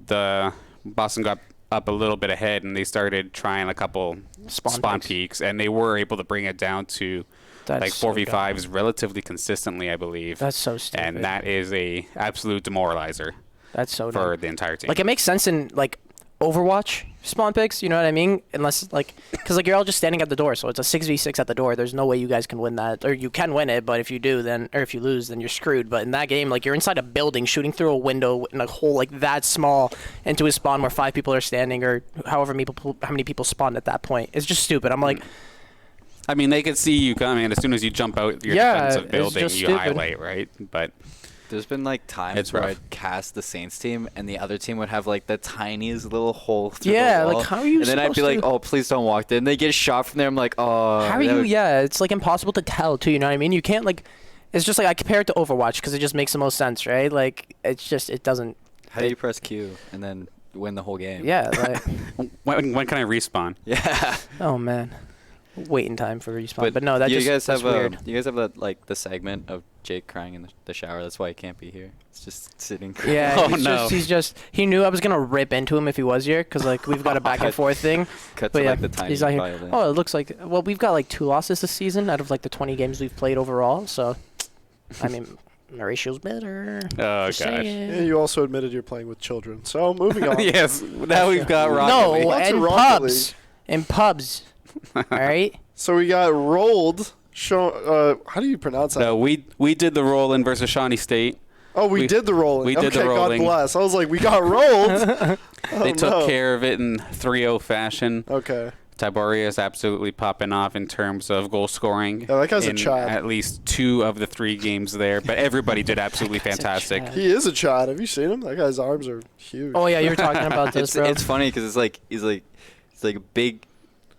the Boston got up a little bit ahead, and they started trying a couple spawn peaks, and they were able to bring it down to like 4v5s relatively consistently, I believe. That's so stupid. And that is a absolute demoralizer. That's so for dumb. the entire team. Like, it makes sense in like Overwatch spawn picks, you know what I mean? Unless like, because like you're all just standing at the door, so it's a 6v6 at the door. There's no way you guys can win that, or you can win it, but if you do, then or if you lose, then you're screwed. But in that game, like you're inside a building, shooting through a window in a hole like that small into a spawn where 5 people are standing, or however how many people spawned at that point. It's just stupid. I'm like. I mean, they could see you coming, and as soon as you jump out your defensive building, you stupid. highlight, right? But there's been like times where I'd cast the Saints team, and the other team would have like the tiniest little hole through the wall. Like how are you? And then I'd be like, "Oh, please don't walk there." And they get shot from there. I'm like, "Oh." How are you? Yeah, it's like impossible to tell too. You know what I mean? You can't like. It's just like I compare it to Overwatch because it just makes the most sense, right? Like it's just it doesn't. How do you press Q and then win the whole game? Yeah. Like, when can I respawn? Yeah. Oh man. Waiting time for respawn, but no, that's weird. You guys have that like the segment of Jake crying in the shower. That's why he can't be here. It's just sitting. Crying. Yeah, he knew I was gonna rip into him if he was here because like we've got a back and forth thing. Cut but to yeah, like the tiny he's not here. violin. Oh, it looks like we've got like 2 losses this season out of like the 20 games we've played overall. So, I mean, my ratio's better. Oh Just gosh. saying. And you also admitted you're playing with children. So moving on. Yes. Now we've got Rocket No, League. What's and a Rocket pubs. League? In pubs. All right. So we got rolled. How do you pronounce that? No, we did the roll-in versus Shawnee State. Oh, we did the rolling. We did the rolling. God bless. I was like, we got rolled. They took care of it in 3-0 fashion. Okay. Taboria is absolutely popping off in terms of goal scoring. Yeah, that guy's a in Chad. at least 2 of the 3 games there, but everybody did absolutely fantastic. He is a Chad. Have you seen him? That guy's arms are huge. Oh yeah, you were talking about this, bro. It's funny because it's like he's like a big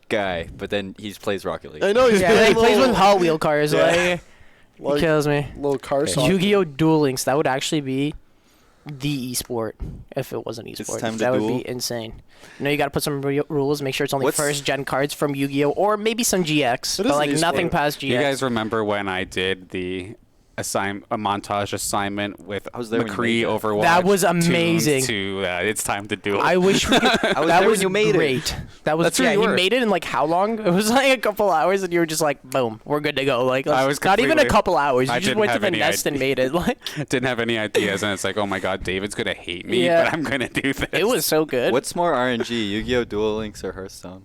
guy, but then he plays Rocket League. I know he's he plays with Hot Wheel cars. Yeah. He kills me. Little car soccer. Yu-Gi-Oh! Duel Links. That would actually be the esport if it wasn't esport. time to That would duel. be insane. You know, you got to put some rules. Make sure it's only What's- first gen cards from Yu-Gi-Oh! Or maybe some GX, It but is like an nothing esport. past GX. You guys remember when I did a montage assignment with I was there when you McCree made that. Overwatch? That was tunes amazing. To It's Time to Duel. I wish we could, was that there was when you made it. great. That was That's where you he were. made it in like how long? It was like a couple hours, and you were just like, boom, we're good to go. Like I was not even a completely- couple hours. You I just didn't went to have the any nest and idea. made it. Like Didn't have any ideas, and it's like, oh my god, David's gonna hate me, Yeah. but I'm gonna do this. it was so good. What's more RNG, Yu-Gi-Oh! Duel Links or Hearthstone?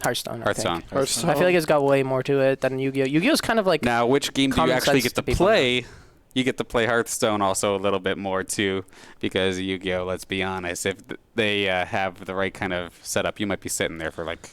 Hearthstone? I Hearthstone. think. Hearthstone. I feel like it's got way more to it than Yu-Gi-Oh. Yu-Gi-Oh's kind of like Now, which game do you common actually sense get to to people play? You get to play Hearthstone also a little bit more too, because Yu-Gi-Oh! Let's be honest, if they have the right kind of setup, you might be sitting there for like.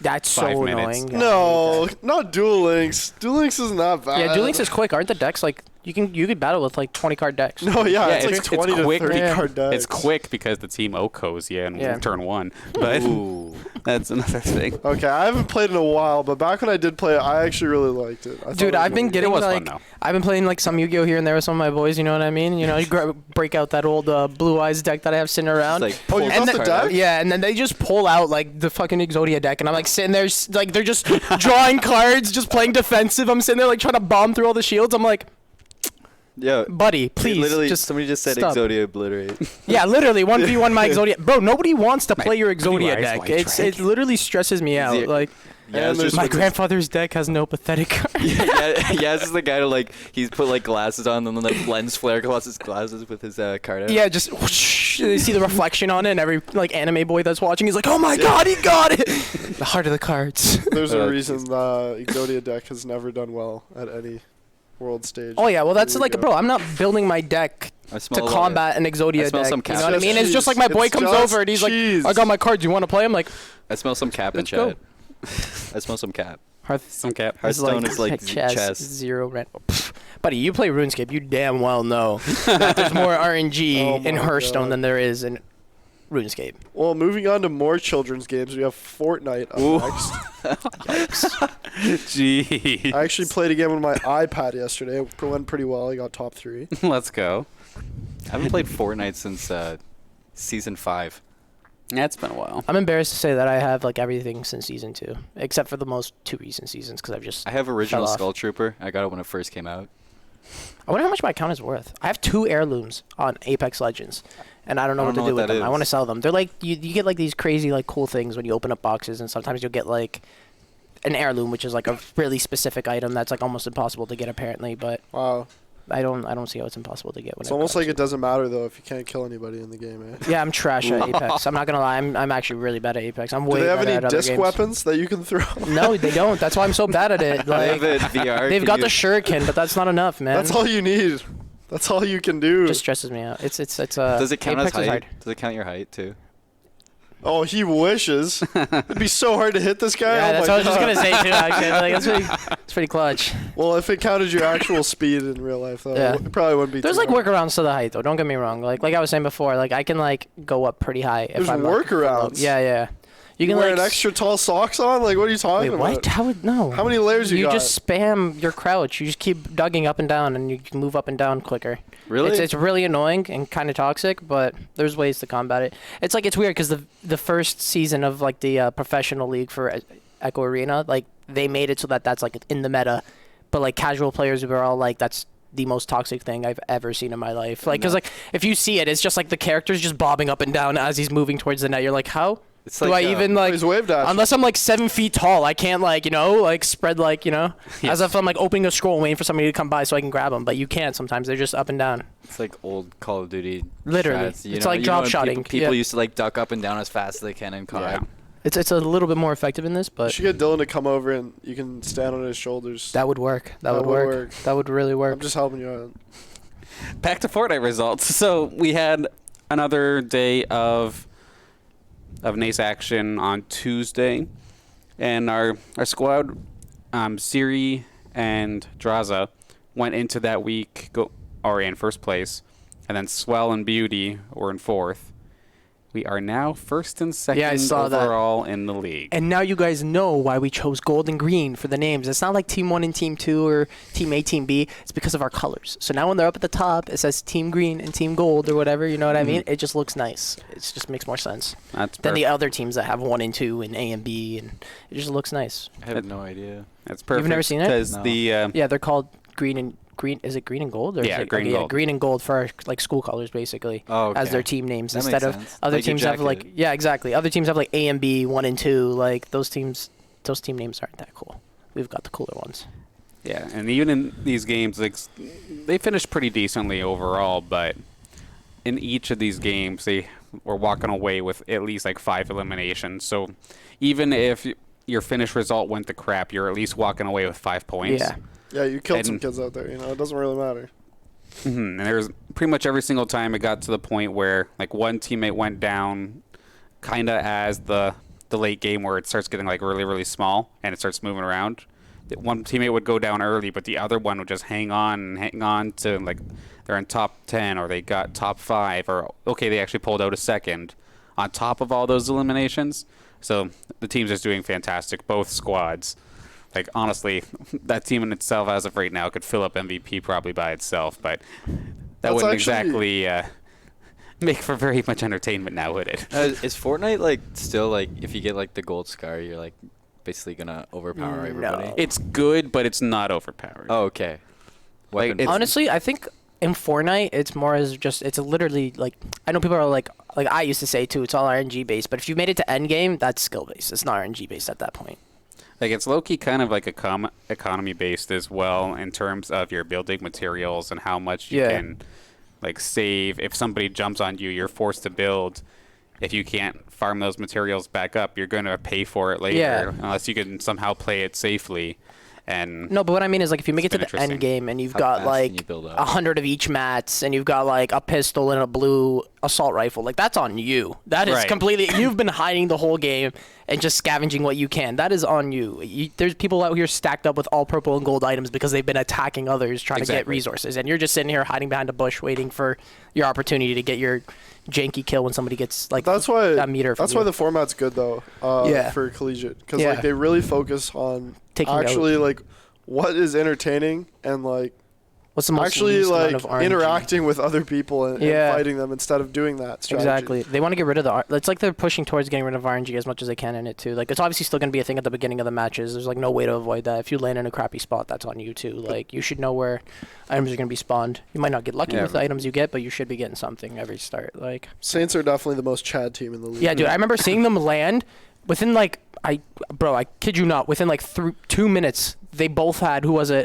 that's 5 so minutes. annoying. No, not Duel Links. Duel Links isn't that bad. Yeah, Duel Links is quick. Aren't the decks like you could battle with like 20 card decks? No, yeah, it's like it's 20 to quick 30 because- card decks. It's quick because the team Okos you in Yeah. turn 1, but Ooh. that's another thing. Okay, I haven't played in a while, but back when I did play it, I actually really liked it. I thought Dude, it was I've been really getting It was like fun, though. I've been playing like some Yu-Gi-Oh here and there with some of my boys. You know what I mean? You know, you break out that old Blue Eyes deck that I have sitting around. It's like Oh, you pull got this the card out. deck? Yeah, and then they just pull out like the fucking Exodia deck, and I'm like sitting there, like they're just drawing cards, just playing defensive. I'm sitting there like trying to bomb through all the shields. I'm like, Yeah. Buddy, please. Literally, just somebody just said stop. Exodia obliterate. Yeah, literally 1v1 my Exodia. Bro, nobody wants to play your Exodia Pennywise deck. White Dragon. It literally stresses me out. it- Like, Yeah, it's just my like- grandfather's deck has no pathetic card. yeah, this is the guy who like he's put like glasses on and then like lens flare across his glasses with his card out. Yeah, just whoosh, they see the reflection on it, and every like anime boy that's watching is like, "Oh my god, he got it!" The heart of the cards. There's a reason the Exodia deck has never done well at any world stage. Oh yeah, well that's Here we like, go. bro, I'm not building my deck I to smell a lot of- combat an Exodia I smell deck. some You know what I It's mean? just It's just like my cheese. boy It's comes just over and he's cheese. like, "I got my cards. You want to play?" I'm like, I smell some cap in Let's go. chat. I smell some cap. Some cap. Hearthstone is like chess, chess. 0 red. Pff, buddy, you play RuneScape. You damn well know that there's more RNG Oh in my Hearthstone God. than there is in RuneScape. Well, moving on to more children's games, we have Fortnite up Ooh. next. Jeez. I actually played a game on my iPad yesterday. It went pretty well. I got top 3. Let's go. I haven't played Fortnite since season 5. That's been a while. I'm embarrassed to say that I have like everything since season 2, except for the most 2 recent seasons because I've just. I have original fell off. Skull Trooper. I got it when it first came out. I wonder how much my account is worth. I have 2 heirlooms on Apex Legends, and I don't know what to do with them. I want to sell them. They're like you get like these crazy like cool things when you open up boxes, and sometimes you'll get like an heirloom, which is like a really specific item that's like almost impossible to get apparently. But Wow. I don't see how it's impossible to get. When It's almost like it doesn't matter, though, if you can't kill anybody in the game, eh? Yeah, I'm trash at Apex. I'm not gonna lie. I'm actually really bad at Apex. I'm Do way they have better any at other disc games. weapons that you can throw? No, they don't. That's why I'm so bad at it. They Like have it VR. they've Can got you- the shuriken, but that's not enough, man. That's all you need. That's all you can do. Just stresses me out. It's Does it count Apex as is height? hard. Does it count your height too? Oh, he wishes. It'd be so hard to hit this guy. Yeah, oh that's my what I was just God. gonna say too. Actually, like it's pretty clutch. Well, if it counted your actual speed in real life, though, Yeah. it probably wouldn't be. There's too like hard. workarounds to the height though. Don't get me wrong. Like I was saying before, like I can like go up pretty high if There's I'm like, workarounds? Yeah, yeah. You You can wearing like extra tall socks on? Like, what are you talking wait, about? what? How would no? How many layers you got? just spam your crouch. You just keep dugging up and down, and you can move up and down quicker. Really? It's really annoying and kind of toxic, but there's ways to combat it. It's like it's weird because the first season of like the professional league for Echo Arena, like they made it so that that's like in the meta, but like casual players were all like that's the most toxic thing I've ever seen in my life. Like, because like if you see it, it's just like the character's just bobbing up and down as he's moving towards the net. You're like, how? It's Do like, I even like He's wave dash. unless I'm like 7 feet tall, I can't like like spread like as if I'm like opening a scroll waiting for somebody to come by so I can grab them. But you can't sometimes. They're just up and down. It's like old Call of Duty. Literally. strats, It's like drop when shotting. People Yeah. used to like duck up and down as fast as they can in COD. Yeah. It's a little bit more effective in this, You but should get Dylan to come over and you can stand on his shoulders. that would work. That would work. That would really I'm work. just helping you out. Back to Fortnite results. So we had another day of NACE action on Tuesday, and our squad, Siri and Draza, went into that week in first place, and then Swell and Beauty were in fourth. We are now first and second Yeah, I saw that. overall in the league. And now you guys know why we chose gold and green for the names. It's not like Team 1 and Team 2 or Team A, Team B. It's because of our colors. So now when they're up at the top, it says Team Green and Team Gold or whatever. You know what I mean? It just looks nice. It just makes more sense That's than the perfect. other teams that have 1 and 2 and A and B. And it just looks nice. I have no idea. That's perfect. never seen it? Because No. the Yeah, they're called green and green. Is it green and gold? Or Yeah, is it, green and okay, gold. green and gold for our, like school colors basically. Oh, okay. As their team names That instead makes of sense. other Like your teams have like jacket. exactly. Other teams have like A and B, 1 and 2. Like those team names aren't that cool. We've got the cooler ones. Yeah, and even in these games, like they finished pretty decently overall, but in each of these games, they were walking away with at least like 5 eliminations. So even if your finish result went to crap, you're at least walking away with 5 points. Yeah. Yeah, you killed some And- kids out there. It doesn't really matter. And there's pretty much every single time it got to the point where like one teammate went down, kind of as the late game where it starts getting like really really small and it starts moving around. One teammate would go down early, but the other one would just hang on to like they're in top 10 or they got top 5 or okay they actually pulled out a second on top of all those eliminations. So the team's just doing fantastic, both squads. Like, honestly, that team in itself, as of right now, could fill up MVP probably by itself, but that That's wouldn't actually- exactly make for very much entertainment now, would it? Is Fortnite like still like if you get like the gold scar, you're like basically gonna overpower everybody? It's good, but it's not overpowered. Oh, okay. Like, Weapon- it's- Honestly, I think in Fortnite, it's more as just, it's literally like, I know people are like I used to say too, it's all RNG based, but if you made it to end game, that's skill based. It's not RNG based at that point. Like, it's low-key kind of like economy-based as well in terms of your building materials and how much you can, like, save. If somebody jumps on you, you're forced to build. If you can't farm those materials back up, you're going to pay for it later unless you can somehow play it safely. And no, but what I mean is, like, if you make it to the end game and you've got like 100 of each mats and you've got like a pistol and a blue assault rifle, like, that's on you. That is completely, you've been hiding the whole game and just scavenging what you can. That is on you. There's people out here stacked up with all purple and gold items because they've been attacking others trying to get resources, and you're just sitting here hiding behind a bush waiting for your opportunity to get your janky kill when somebody gets like that meter. That's why the format's good though. For collegiate, because like they really focus on actually like what is entertaining and like what's the most actually like interacting with other people and fighting them instead of doing that strategy. Exactly. They want to get rid of the it's like they're pushing towards getting rid of RNG as much as they can in it too. Like, it's obviously still going to be a thing at the beginning of the matches. There's like no way to avoid that. If you land in a crappy spot, that's on you too. Like, you should know where items are going to be spawned. You might not get lucky with the items you get, but you should be getting something every start. Like, Saints are definitely the most Chad team in the league. Yeah, dude. I remember seeing them land within like I kid you not, within like 2 minutes they both had, who was it?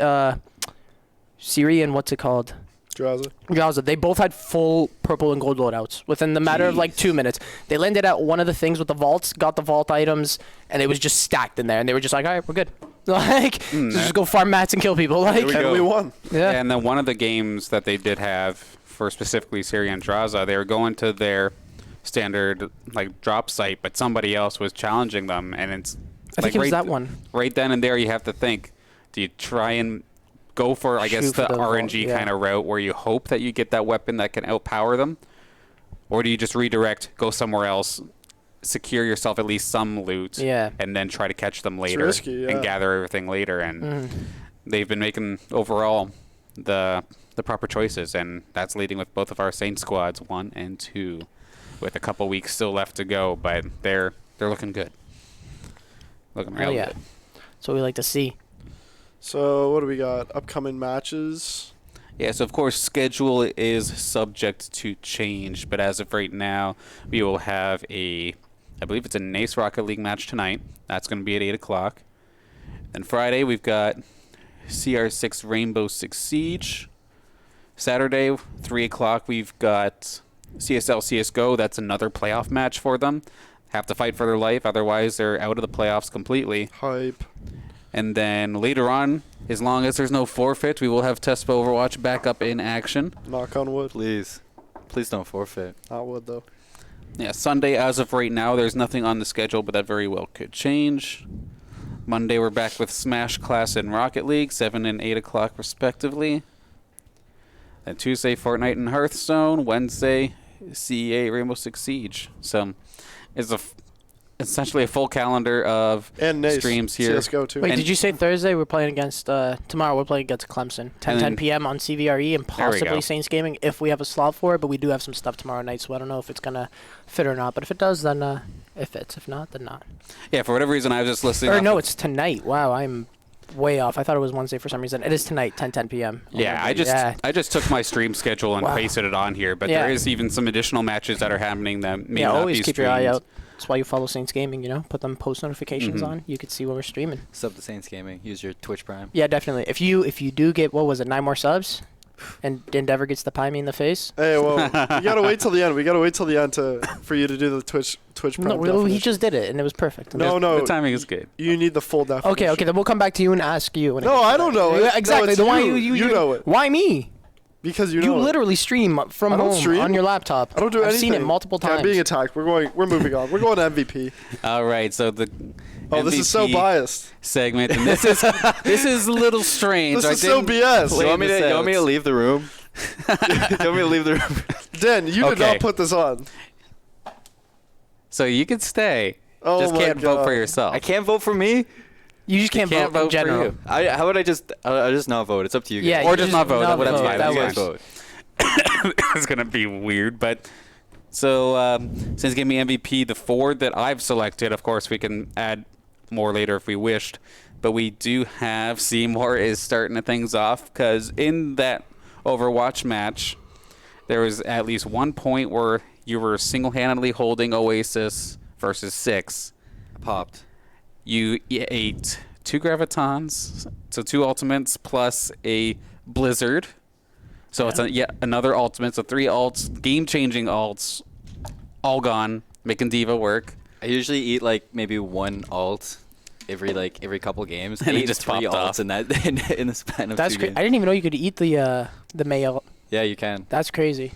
Siri and what's it called? Drowza. They both had full purple and gold loadouts within the matter of like 2 minutes. They landed at one of the things with the vaults, got the vault items, and it was just stacked in there. And they were just like, all right, we're good. Like, just go farm mats and kill people. Like, and we won. Yeah. And then one of the games that they did have for specifically Siri and Drowza, they were going to their standard like drop site, but somebody else was challenging them, and it's I think it was that one. Right then and there, you have to think: do you try and go for, I guess, the RNG kind of route where you hope that you get that weapon that can outpower them, or do you just redirect, go somewhere else, secure yourself at least some loot, and then try to catch them later and gather everything later? And they've been making overall the proper choices, and that's leading with both of our Saints squads 1 and 2. With a couple weeks still left to go, but they're looking good. Looking real good. That's what we like to see. So what do we got? Upcoming matches? Yeah, so of course schedule is subject to change, but as of right now, we will have I believe it's a Nace Rocket League match tonight. That's going to be at 8 o'clock. Then Friday, we've got CR6 Rainbow Six Siege. Saturday, 3 o'clock, we've got CSL CSGO. That's another playoff match for them. Have to fight for their life, otherwise they're out of the playoffs completely. Hype. And then later on, as long as there's no forfeit, we will have TESPA Overwatch back up in action. Knock on wood. Please don't forfeit. Not wood though. Yeah, Sunday as of right now, there's nothing on the schedule, but that very well could change. Monday we're back with Smash Class and Rocket League, 7 and 8 o'clock respectively. Then Tuesday, Fortnite and Hearthstone. Wednesday, CEA Rainbow Six Siege. So it's essentially a full calendar of streams here. CSGO too. Wait, did you say Thursday we're playing against, tomorrow we're playing against Clemson. 10 p.m. on CVRE and possibly Saints Gaming if we have a slot for it, but we do have some stuff tomorrow night, so I don't know if it's going to fit or not. But if it does, then it fits. If not, then not. Yeah, for whatever reason, I was just listening. Or no, it's tonight. Wow, I'm way off. I thought it was Wednesday for some reason. It is tonight, 10 p.m. Yeah, I just took my stream schedule and pasted it on here, but there is even some additional matches that are happening that may not always be keep streamed. your eye out. That's why you follow Saints Gaming, put them post notifications on. You could see when we're streaming. Sub to Saints Gaming. Use your Twitch Prime. Yeah, definitely. If you do get, 9 more subs, and Endeavor gets to pie me in the face. Hey, well, you gotta wait till the end. We gotta wait till the end for you to do the Twitch Prime. No, he just did it, and it was perfect. No, the timing is good. You need the full definition. Okay, then we'll come back to you and ask you. No, I don't know it. Exactly. No, why you know it. Why me? Because you know you literally stream from home on your laptop. I don't do anything. I've seen it multiple times. I'm being attacked. We're moving on. We're going to MVP. All right, so the MVP this is so biased segment, and this is a little strange. This is so BS. You want me to leave the room? You want me to leave the room? Den, you did not put this on. So you can stay. Oh just can't vote for yourself. I can't vote for me? You just can't vote in general. How would I just not vote? It's up to you guys. Yeah, or just not vote. That's fine. That works. Vote. It's going to be weird, but so since gave me MVP, the 4 that I've selected, of course we can add more later if we wished, but we do have CMoore is starting things off because in that Overwatch match, there was at least one point where you were single-handedly holding Oasis versus 6. Popped. You ate 2 Gravitons, so 2 ultimates plus a Blizzard. So it's yet another ultimate, so 3 ults, game-changing ults, all gone, making Diva work. I usually eat like maybe 1 alt every couple games. And I it ate just 3 popped alts off. in that in the span of That's 2 crazy. games. I didn't even know you could eat the male. Yeah, you can. That's crazy.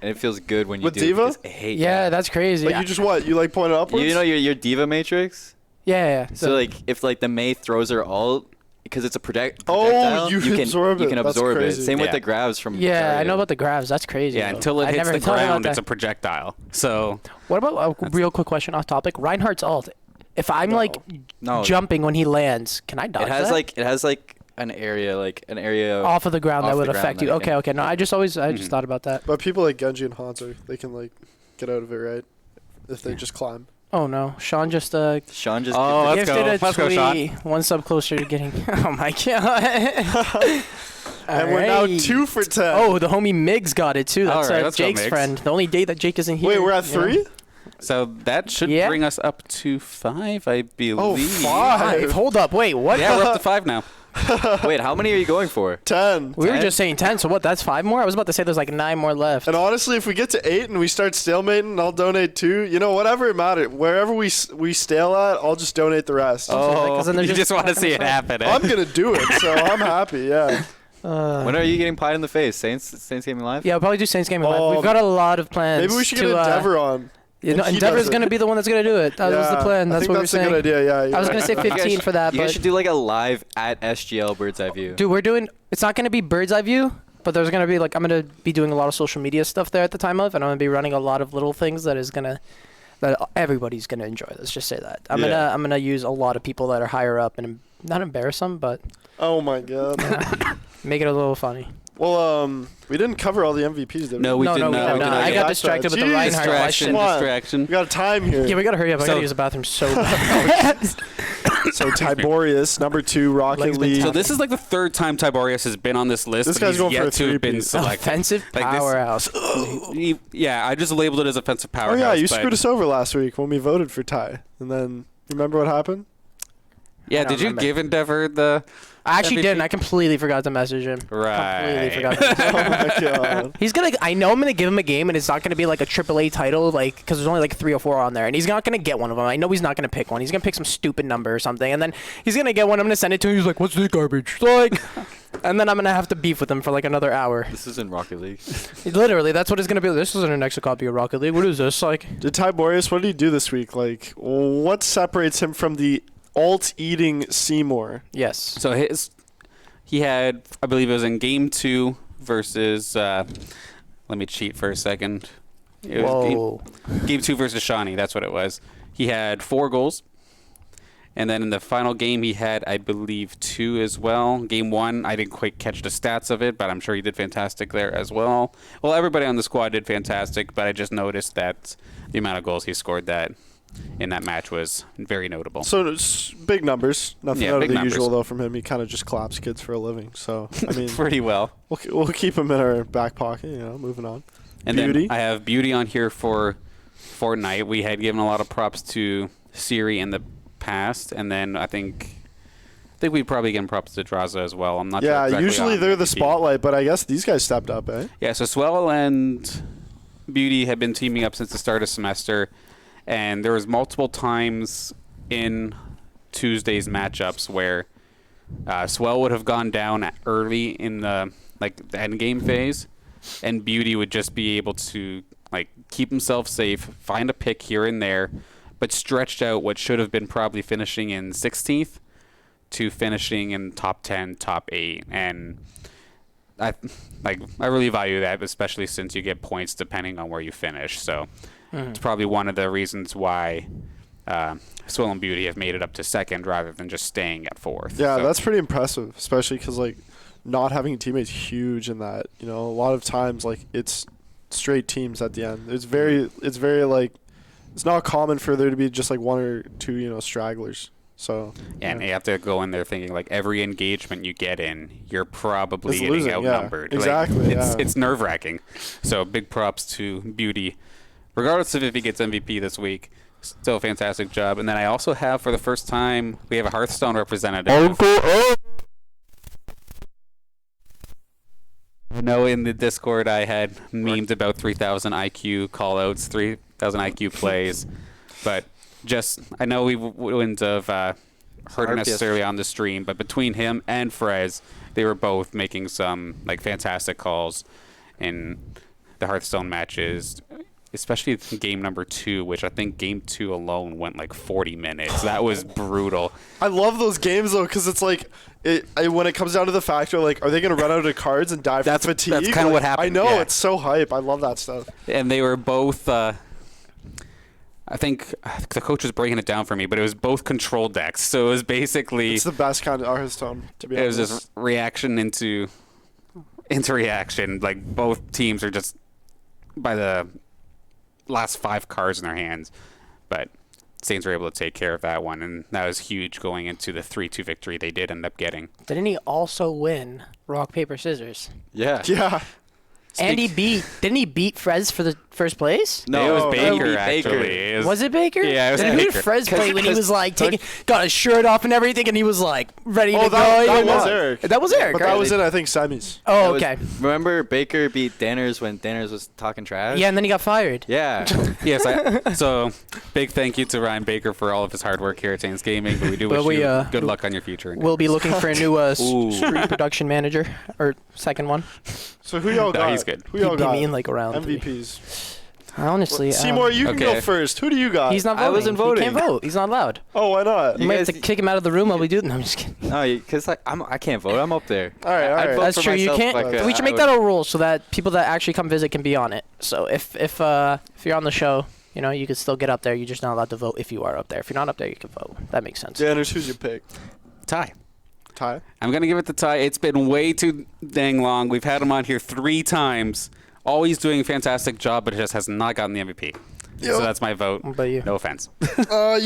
And it feels good when you With do Diva? it. I hate Yeah, that's crazy. Like you just what? You like point it upwards? You know your Diva matrix? yeah. So like if like the Mei throws her ult, because it's a projectile, Oh, you can absorb it. You can That's absorb it. crazy. Same with Yeah. the Gravs from Yeah, I Dario. know about the Gravs. That's crazy. Yeah, though. until it I hits never the thought about ground, it's a that. projectile. So What about a real quick question off topic? Reinhardt's ult. If I'm like No. jumping when he lands, can I dodge It has that? like an area Off of the ground that off would the ground affect you. that Okay, can- okay. No, I just thought about that. But people like Genji and Hanzo, they can like get out of it, right? If they just climb. Oh no, Sean just Sean just Oh, let's gifted go. a Let's go, Sean. tweet. One sub closer to getting. Oh my god. And we're now Alright. 2 for 10. Oh, the homie Migs got it too. That's Alright, let's go, Jake's Migs. friend. The only day that Jake isn't here. Wait, we're at you know? 3? So that should Yeah. bring us up to 5, I believe. Oh, 5. Hold up. Wait, what? Yeah, we're up to 5 now. Wait, how many are you going for? 10. We were 10? just saying 10. So what? That's 5 more. I was about to say there's like 9 more left. And honestly, if we get to 8 and we start stalemating, I'll donate 2. You know, whatever it matters. Wherever we stale at, I'll just donate the rest. Oh, 'cause then they're you just just want to see it fucking happen. Eh? I'm going to do it, so I'm happy, yeah. When are you getting pied in the face? Saints Gaming Live? Yeah, we'll probably do Saints Gaming Live. Oh, We've got a lot of plans. Maybe we should get to, Endeavor on. You know, and he Endeavor's does it. going to be the one that's going to do it. That was the Yeah, plan. That's I think what that's we were a saying. good idea, yeah. I was going to say 15 for that, You guys but should do like a live at SGL Bird's Eye View. dude, we're doing. It's not going to be Bird's Eye View, but there's going to be like I'm going to be doing a lot of social media stuff there at the time of, and I'm going to be running a lot of little things that everybody's going to enjoy. Let's just say that. I'm gonna use a lot of people that are higher up and not embarrass them, but Oh, my God. make it a little funny. Well, we didn't cover all the MVPs, did we? No, we No, did no, we not. have We did not. I not. got distracted with the Jeez, Reinhardt Distraction, question. Come on. distraction. We got time here. Yeah, we gotta hurry up. I gotta So- use the bathroom so bad. So Tiberius, number 2, Rocket Legs been League. So this is like the 3rd time Tiberius has been on this list. This but guy's he's going for yet a to have been three-peat. selected. Offensive Like this- powerhouse. Yeah, I just labeled it as offensive Oh, powerhouse. yeah, you but- screwed us over last week when we voted for Ty. And then, remember what happened? Yeah, I don't did you remember. give Endeavor the? I actually MVP? didn't. I completely forgot to message him. Right. Completely forgot. To message him. Oh, my God. He's gonna. I know I'm gonna give him a game, and it's not gonna be like a AAA title, like because there's only like 3 or 4 on there, and he's not gonna get one of them. I know he's not gonna pick one. He's gonna pick some stupid number or something, and then he's gonna get one. I'm gonna send it to him. He's like, "What's this garbage?" Like, and then I'm gonna have to beef with him for like another hour. This is in Rocket League. Literally, that's what it's gonna be. This isn't an extra copy of Rocket League. What is this like? Did Tiberius, what did he do this week? Like, what separates him from the alt-eating CMoore? Yes. So he had, I believe it was in game 2 versus. Let me cheat for a second. It was Whoa. game 2 versus Shawnee. That's what it was. He had 4 goals. And then in the final game, he had, I believe, 2 as well. Game 1, I didn't quite catch the stats of it, but I'm sure he did fantastic there as well. Well, everybody on the squad did fantastic, but I just noticed that the amount of goals he scored in that match was very notable. So it's big numbers. Nothing Yeah, out of big the numbers. usual, though, from him. He kind of just claps kids for a living. So, I mean, Pretty well. we'll keep him in our back pocket, moving on. And Beauty. then I have Beauty on here for Fortnite. We had given a lot of props to Siri in the past, and then I think we'd probably give props to Draza as well. I'm not sure Yeah, exactly usually on they're the MVP. spotlight, but I guess these guys stepped up, eh? Yeah, so Swell and Beauty have been teaming up since the start of semester, and there was multiple times in Tuesday's matchups where Swell would have gone down early in the end game phase, and Beauty would just be able to keep himself safe, find a pick here and there, but stretched out what should have been probably finishing in 16th to finishing in top 10, top 8, and I really value that, especially since you get points depending on where you finish. So it's probably one of the reasons why Swell and Beauty have made it up to second rather than just staying at fourth. Yeah, So- that's pretty impressive, especially because not having teammates huge in that. A lot of times it's straight teams at the end. It's very it's not common for there to be just 1 or 2 stragglers. So and you have to go in there thinking like every engagement you get in, you're probably It's getting losing, yeah. outnumbered. Exactly, It's nerve-wracking. So big props to Beauty, regardless of if he gets MVP this week. Still a fantastic job. And then I also have, for the first time, we have a Hearthstone representative. I know in the Discord I had memed about 3,000 IQ callouts, 3,000 IQ plays, but I know we wouldn't have heard it necessarily on the stream, but between him and Frez, they were both making some like fantastic calls in the Hearthstone matches, especially game number 2, which I think game 2 alone went like 40 minutes. That was brutal. I love those games though, because it's like when it comes down to the factor, like, are they going to run out of cards and die from fatigue? That's kind of what happened. I know, it's so hype. I love that stuff. And they were both. I think the coach was breaking it down for me, but it was both control decks. So it was basically. It's the best kind of Hearthstone, to be honest. It was just reaction into reaction. Like both teams are just by the last 5 cards in their hands, but Saints were able to take care of that one, and that was huge going into the 3-2 victory they did end up getting. Didn't he also win rock, paper, scissors? Yeah. Yeah. And didn't he beat Frez for the first place? No, it was Baker, Baker. actually. Was it Baker? Yeah, it was Then who Baker. did Frez play when he was like got his shirt off and everything, and he was like ready to go? That was Eric. That was Eric, But right? that was in, I think, semis. Oh, okay. Remember Baker beat Danners when Danners was talking trash? Yeah, and then he got fired. Yeah. Yes, so big thank you to Ryan Baker for all of his hard work here at Saints Gaming, but we do wish you good luck on your future. We'll be looking for a new stream production manager, or second one. So who y'all got? He's good. Who y'all He'd got? be in like around MVPs. Honestly, CMoore, you can go first. Who do you got? he's not voting. I wasn't voting. He can't vote. He's not allowed. Oh, why not? You might have to kick him out of the room while we do it. No, I'm just kidding. No, because I can't vote. I'm up there. All right, all I'd right. vote That's for true. You myself, can't. like, We should make that a rule so that people that actually come visit can be on it. So if you're on the show, you can still get up there. You're just not allowed to vote if you are up there. If you're not up there, you can vote. That makes sense. Danners, who's your pick? Ty. I'm going to give it to Ty. It's been way too dang long. We've had him on here 3 times. Always doing a fantastic job, but it just has not gotten the MVP. Yep. So that's my vote. What about you? No offense. You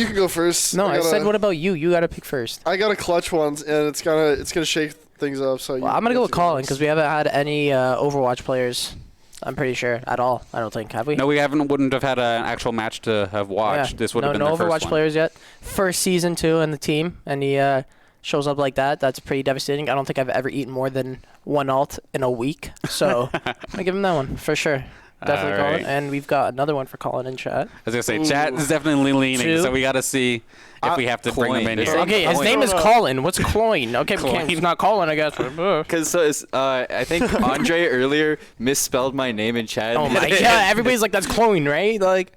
can go first. No, I said, what about you? You got to pick first. I got a clutch one, and it's gonna shake things up. So Well, I'm going to go with Colin because we haven't had any Overwatch players, I'm pretty sure, at all. I don't think. Have we? No, we wouldn't have had an actual match to have watched. Yeah. This would have been no the first Overwatch one. players yet. First season, too, in the team, and he shows up like that. That's pretty devastating. I don't think I've ever eaten more than 1 alt in a week. So I'm going to give him that one for sure. Definitely Colin. Right. And we've got another one for Colin in chat. I was going to say, chat is definitely leaning, 2. so we got to see if we have to bring them in Coin. here. Okay, his name is Colin. What's Colin? Okay, he's not Colin, I guess. Because I think Andre earlier misspelled my name in chat. Oh my god, everybody's like, that's Colin, right? Like,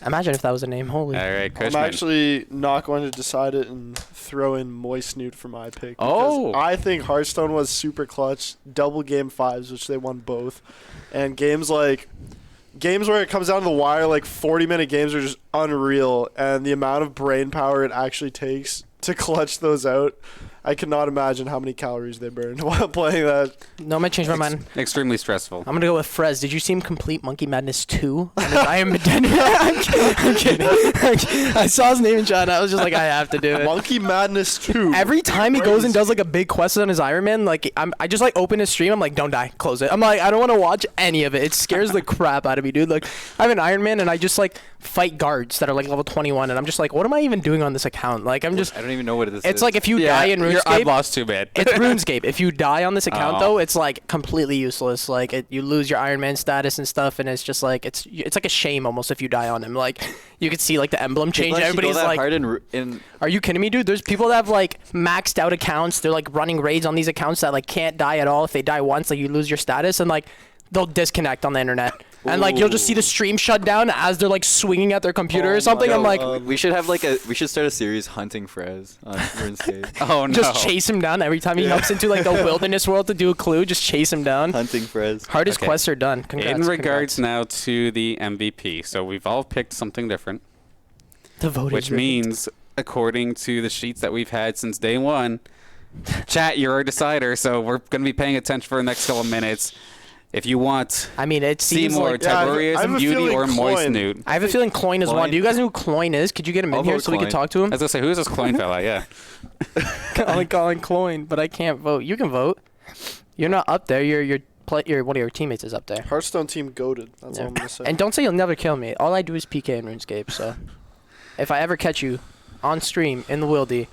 imagine if that was a name. Holy. All right, I'm Cushman. actually not going to decide it and throw in Moist Newt for my pick. Oh. I think Hearthstone was super clutch. Double game 5s, which they won both. And games where it comes down to the wire, like 40-minute games are just unreal. And the amount of brain power it actually takes to clutch those out, I cannot imagine how many calories they burned while playing that. No, I'm going to change my mind. Extremely stressful. I'm going to go with Frez. Did you see him complete Monkey Madness 2 on his Iron Maiden? I'm kidding. I saw his name in chat and I was just like, I have to do it. Monkey Madness 2. Every time he goes and does like a big quest on his Iron Man, like I just like open his stream. I'm like, don't die, close it. I'm like, I don't want to watch any of it. It scares the crap out of me, dude. Like, I have an Iron Man and I just like fight guards that are like level 21, and I'm just like, what am I even doing on this account? Like, I don't even know what this is. It's like if you die in RuneScape. I've lost too bad. It's RuneScape. If you die on this account, Oh. though, it's like completely useless. Like you lose your Iron Man status and stuff, and it's just like it's like a shame almost if you die on him. Like you could see like the emblem change. People actually Everybody's go that like, hard in "Are you kidding me, dude?" There's people that have like maxed out accounts. They're like running raids on these accounts that like can't die at all. If they die once, like you lose your status, and like they'll disconnect on the internet. And like you'll just see the stream shut down as they're like swinging at their computer or something. I'm like, we should have we should start a series hunting Frez on RuneScape. Oh, no. just chase him down every time he hops into like the wilderness world to do a clue. Just chase him down. Hunting Frez. Hardest Okay. quests are done. Congrats, In regards congrats. now to the MVP, so we've all picked something different, The vote which is rigged. means, according to the sheets that we've had since day one, chat, you're our decider, so we're going to be paying attention for the next couple of minutes. If you want I mean, it seems CMoore, like... Tiberius, I have a Beauty, feeling or Moist Colin. Nude. I have a feeling Coin is one. Coin. Do you guys know who Coin is? Could you get him in I'll here vote so we could Coin. talk to I him? was going to say, who's this Coin fella? Yeah. I calling Coin, but I can't vote. You can vote. You're not up there. One of your teammates is up there. Hearthstone team goated. That's all I'm gonna say. And don't say you'll never kill me. All I do is PK in RuneScape, so if I ever catch you on stream in the wildy,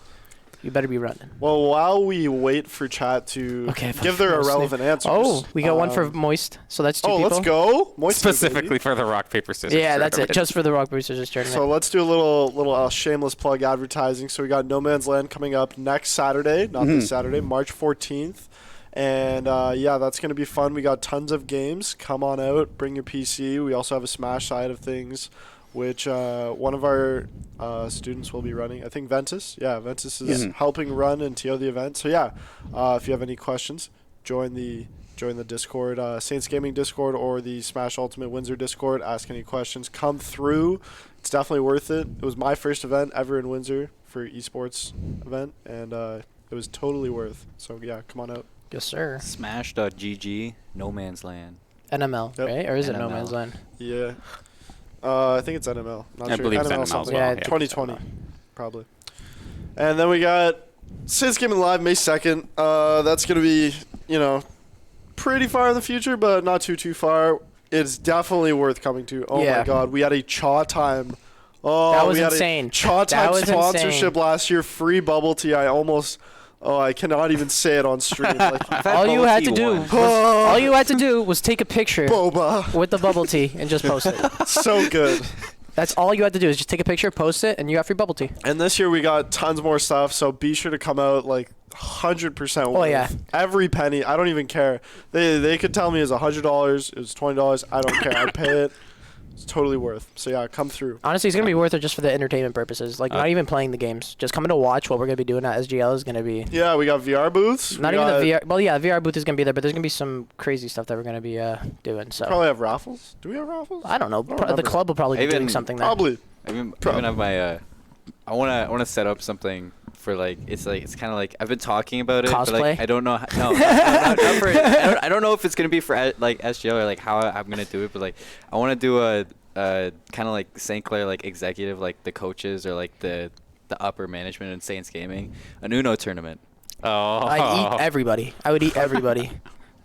you better be running. Well, while we wait for chat to give their irrelevant answers. Oh, we got one for Moist, so that's two people. let's go. Moist Specifically for the rock, paper, scissors. Yeah, that's it. tournament. Just for the rock, paper, scissors tournament. So let's do a little shameless plug advertising. So we got No Man's Land coming up next Saturday, not this Saturday, March 14th. And yeah, that's going to be fun. We got tons of games. Come on out. Bring your PC. We also have a Smash side of things, which one of our students will be running. I think Ventus. Yeah, Ventus is helping run and TO the event. So yeah, if you have any questions, join the Discord, Saints Gaming Discord or the Smash Ultimate Windsor Discord. Ask any questions. Come through. It's definitely worth it. It was my first event ever in Windsor for esports event, and it was totally worth. So yeah, come on out. Yes, sir. Smash.gg, No Man's Land. NML, Yep. right? Or is it No NML. Man's Land? Yeah. I think it's NML. Not I sure. believe it's NML as something. well, Yeah, yeah. 2020, probably. And then we got Saints Gaming Live May 2nd. That's going to be, pretty far in the future, but not too far. It's definitely worth coming to. Oh, Yeah. my God. We had a Chaw Time. Oh, That was we had insane. A Chaw That Time was sponsorship insane. last year. Free bubble tea. I cannot even say it on stream. Like, All you had to do was take a picture boba. with the bubble tea and just post it. So good. That's all you had to do is just take a picture, post it, and you got free bubble tea. And this year we got tons more stuff, so be sure to come out 100% worth. Oh, yeah. Every penny. I don't even care. They could tell me it's $100, it's $20. I don't care. I'd pay it. It's totally worth. So yeah, come through. Honestly, it's going to be worth it just for the entertainment purposes. Like, not even playing the games. Just coming to watch what we're going to be doing at SGL is going to be... Yeah, we got VR booths. Not even the VR... Well, yeah, VR booth is going to be there, but there's going to be some crazy stuff that we're going to be doing, so... Probably have raffles. Do we have raffles? I don't know. don't The remember. club will probably be doing something there. Probably. I even have my. I wanna set up something for it's kind of like I've been talking about it, but Cosplay? I don't know. Not for. I don't know if it's gonna be for SGL or how I'm gonna do it, but I want to do a kind of like St. Clair executive, the coaches or the upper management in Saints Gaming, an Uno tournament. Oh. I'd eat everybody. I would eat everybody.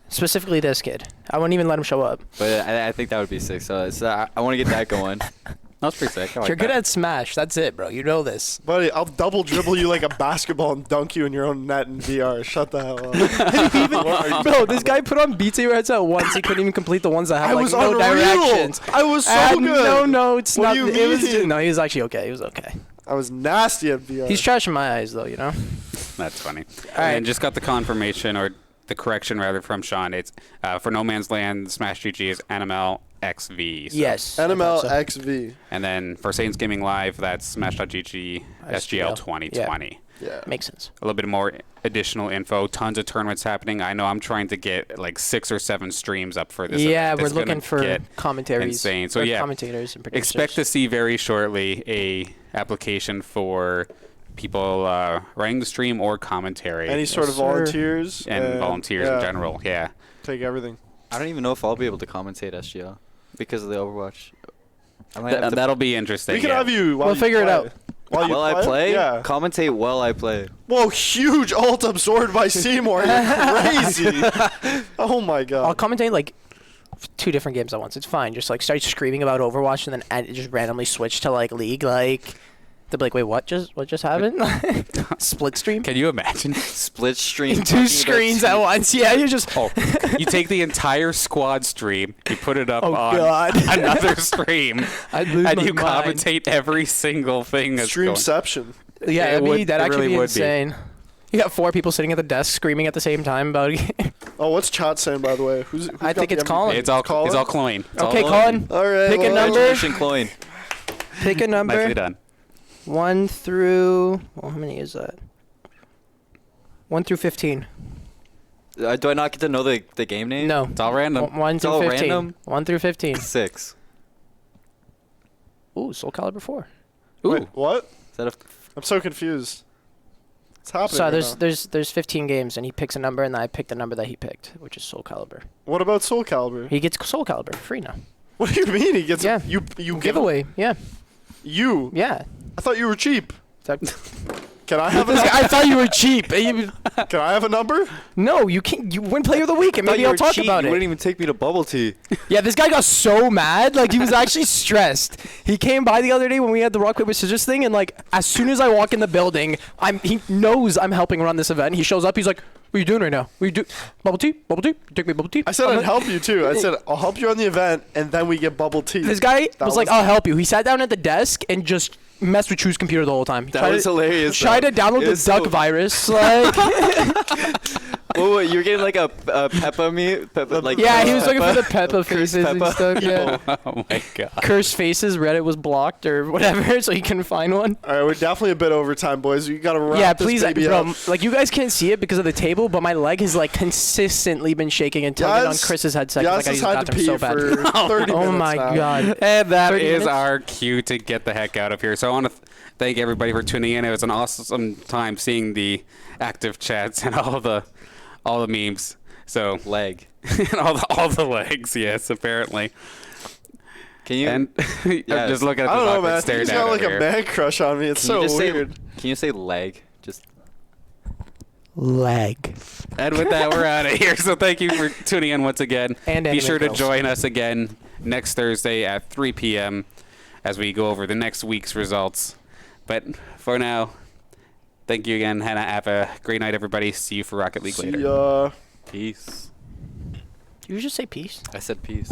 Specifically this kid. I wouldn't even let him show up. But I think that would be sick. So I want to get that going. That's pretty sick. I like You're good that. at Smash. That's it, bro. You know this. Buddy, I'll double dribble you like a basketball and dunk you in your own net in VR. Shut the hell up. Bro, this guy put on Beat Saber headset once. He couldn't even complete the ones that had I was no unreal. directions. I was so And good. No notes. What do you It was mean? no, he was actually okay. He was okay. I was nasty at VR. He's trash in my eyes, though. You know. That's funny. right. And just got the confirmation, or the correction rather, from Sean. It's for No Man's Land, Smash GG is NML XV. So. Yes. NML I thought so. XV. And then for Saints Gaming Live, that's Smash.GG SGL 2020. Yeah. Makes sense. A little bit more additional info. Tons of tournaments happening. I know I'm trying to get 6 or 7 streams up for this. Yeah, event. we're It's gonna looking for get commentaries. insane. So or yeah, commentators and producers. expect to see very shortly a application for people running the stream or commentary. Any sort of sir. volunteers. and volunteers in general. Yeah. Take everything. I don't even know if I'll be able to commentate SGL because of the Overwatch. I might have to That'll be interesting. We can yeah. have you while We'll you figure it play. out. While I play? Yeah. Commentate while I play. Whoa, huge ult absorbed by CMoore. You're crazy. Oh my I'll god. commentate 2 different games at once. It's fine. Just start screaming about Overwatch and then just randomly switch to League. They'll be like, wait, what just happened? Split stream? Can you imagine? Split stream. 2 screens at once. Yeah, you just. Oh, you take the entire squad stream, you put it up Oh, on God. another stream, I'd lose and my you mind. commentate every single thing that's going. Streamception. Yeah, It would- that it actually really be would be. insane. You got 4 people sitting at the desk screaming at the same time about a game. Oh, what's chat saying by the way? Who's I got think the it's MVP? Colin. It's all Colin? Colin. It's Okay, all Colin. All right. Pick a well, number. Congratulations, Colin. Pick a number. Nicely done. 1 through. Well, how many is that? 1 through 15. Do I not get to know the game name? No. It's all random. 1 It's through all 15. random? 1 through 15. 6. Ooh, Soul Calibur 4. Ooh. Wait, what? Is that a? I'm so confused. What's happening? So right there's 15 games, and he picks a number, and then I pick the number that he picked, which is Soul Calibur. What about Soul Calibur? He gets Soul Calibur for free now. What do you mean he gets? Yeah. You give Giveaway. Yeah. You? Yeah. I thought you were cheap. That- Can I have a I thought you were cheap. Can I have a number? No, you can't. You win Player of the Week, and maybe I'll talk about You it. wouldn't even take me to bubble tea. Yeah, this guy got so mad. Like, he was actually stressed. He came by the other day when we had the rock, paper, scissors thing, and, like, as soon as I walk in the building, he knows I'm helping run this event. He shows up. He's like, what are you doing right now? What are you do? Bubble tea? Bubble tea? You take me bubble tea? I said I'd help you, too. I said, I'll help you on the event, and then we get bubble tea. This guy That was like, I'll help you. He sat down at the desk and just messed with Chu's computer the whole time. That was hilarious. Tried to download the duck virus. Like, Whoa, you're getting like a Peppa me? Peppa, like yeah, he was looking for the Peppa. Peppa faces and Peppa. stuff. Yeah. Oh my god. Cursed faces. Reddit was blocked or whatever, so he couldn't find one. All right, we're definitely a bit over time, boys. You got to wrap Yeah, this please, baby bro. up. Like, you guys can't see it because of the table, but my leg has like consistently been shaking and tugging on Chris's headset. Yes, Like, I has used the had to bathroom pee so bad. for 30 Oh minutes my now. god. And that 30 is minutes? our cue to get the heck out of here. So I want to thank everybody for tuning in. It was an awesome time seeing the active chats and all the memes. So Leg. and all the legs, yes, apparently. Can you? And I'm Yes. just looking at I this don't know, awkward man. I stare think he's down got like over a here. man crush on me. It's Can you so just weird. Can you say leg? Just. Leg. And with that, we're out of here. So thank you for tuning in once again. And be anime sure to girls. join us again next Thursday at 3 p.m. as we go over the next week's results. But for now, thank you again, Hannah. Have a great night, everybody. See you for Rocket League later. See ya. Peace. Did you just say peace? I said peace.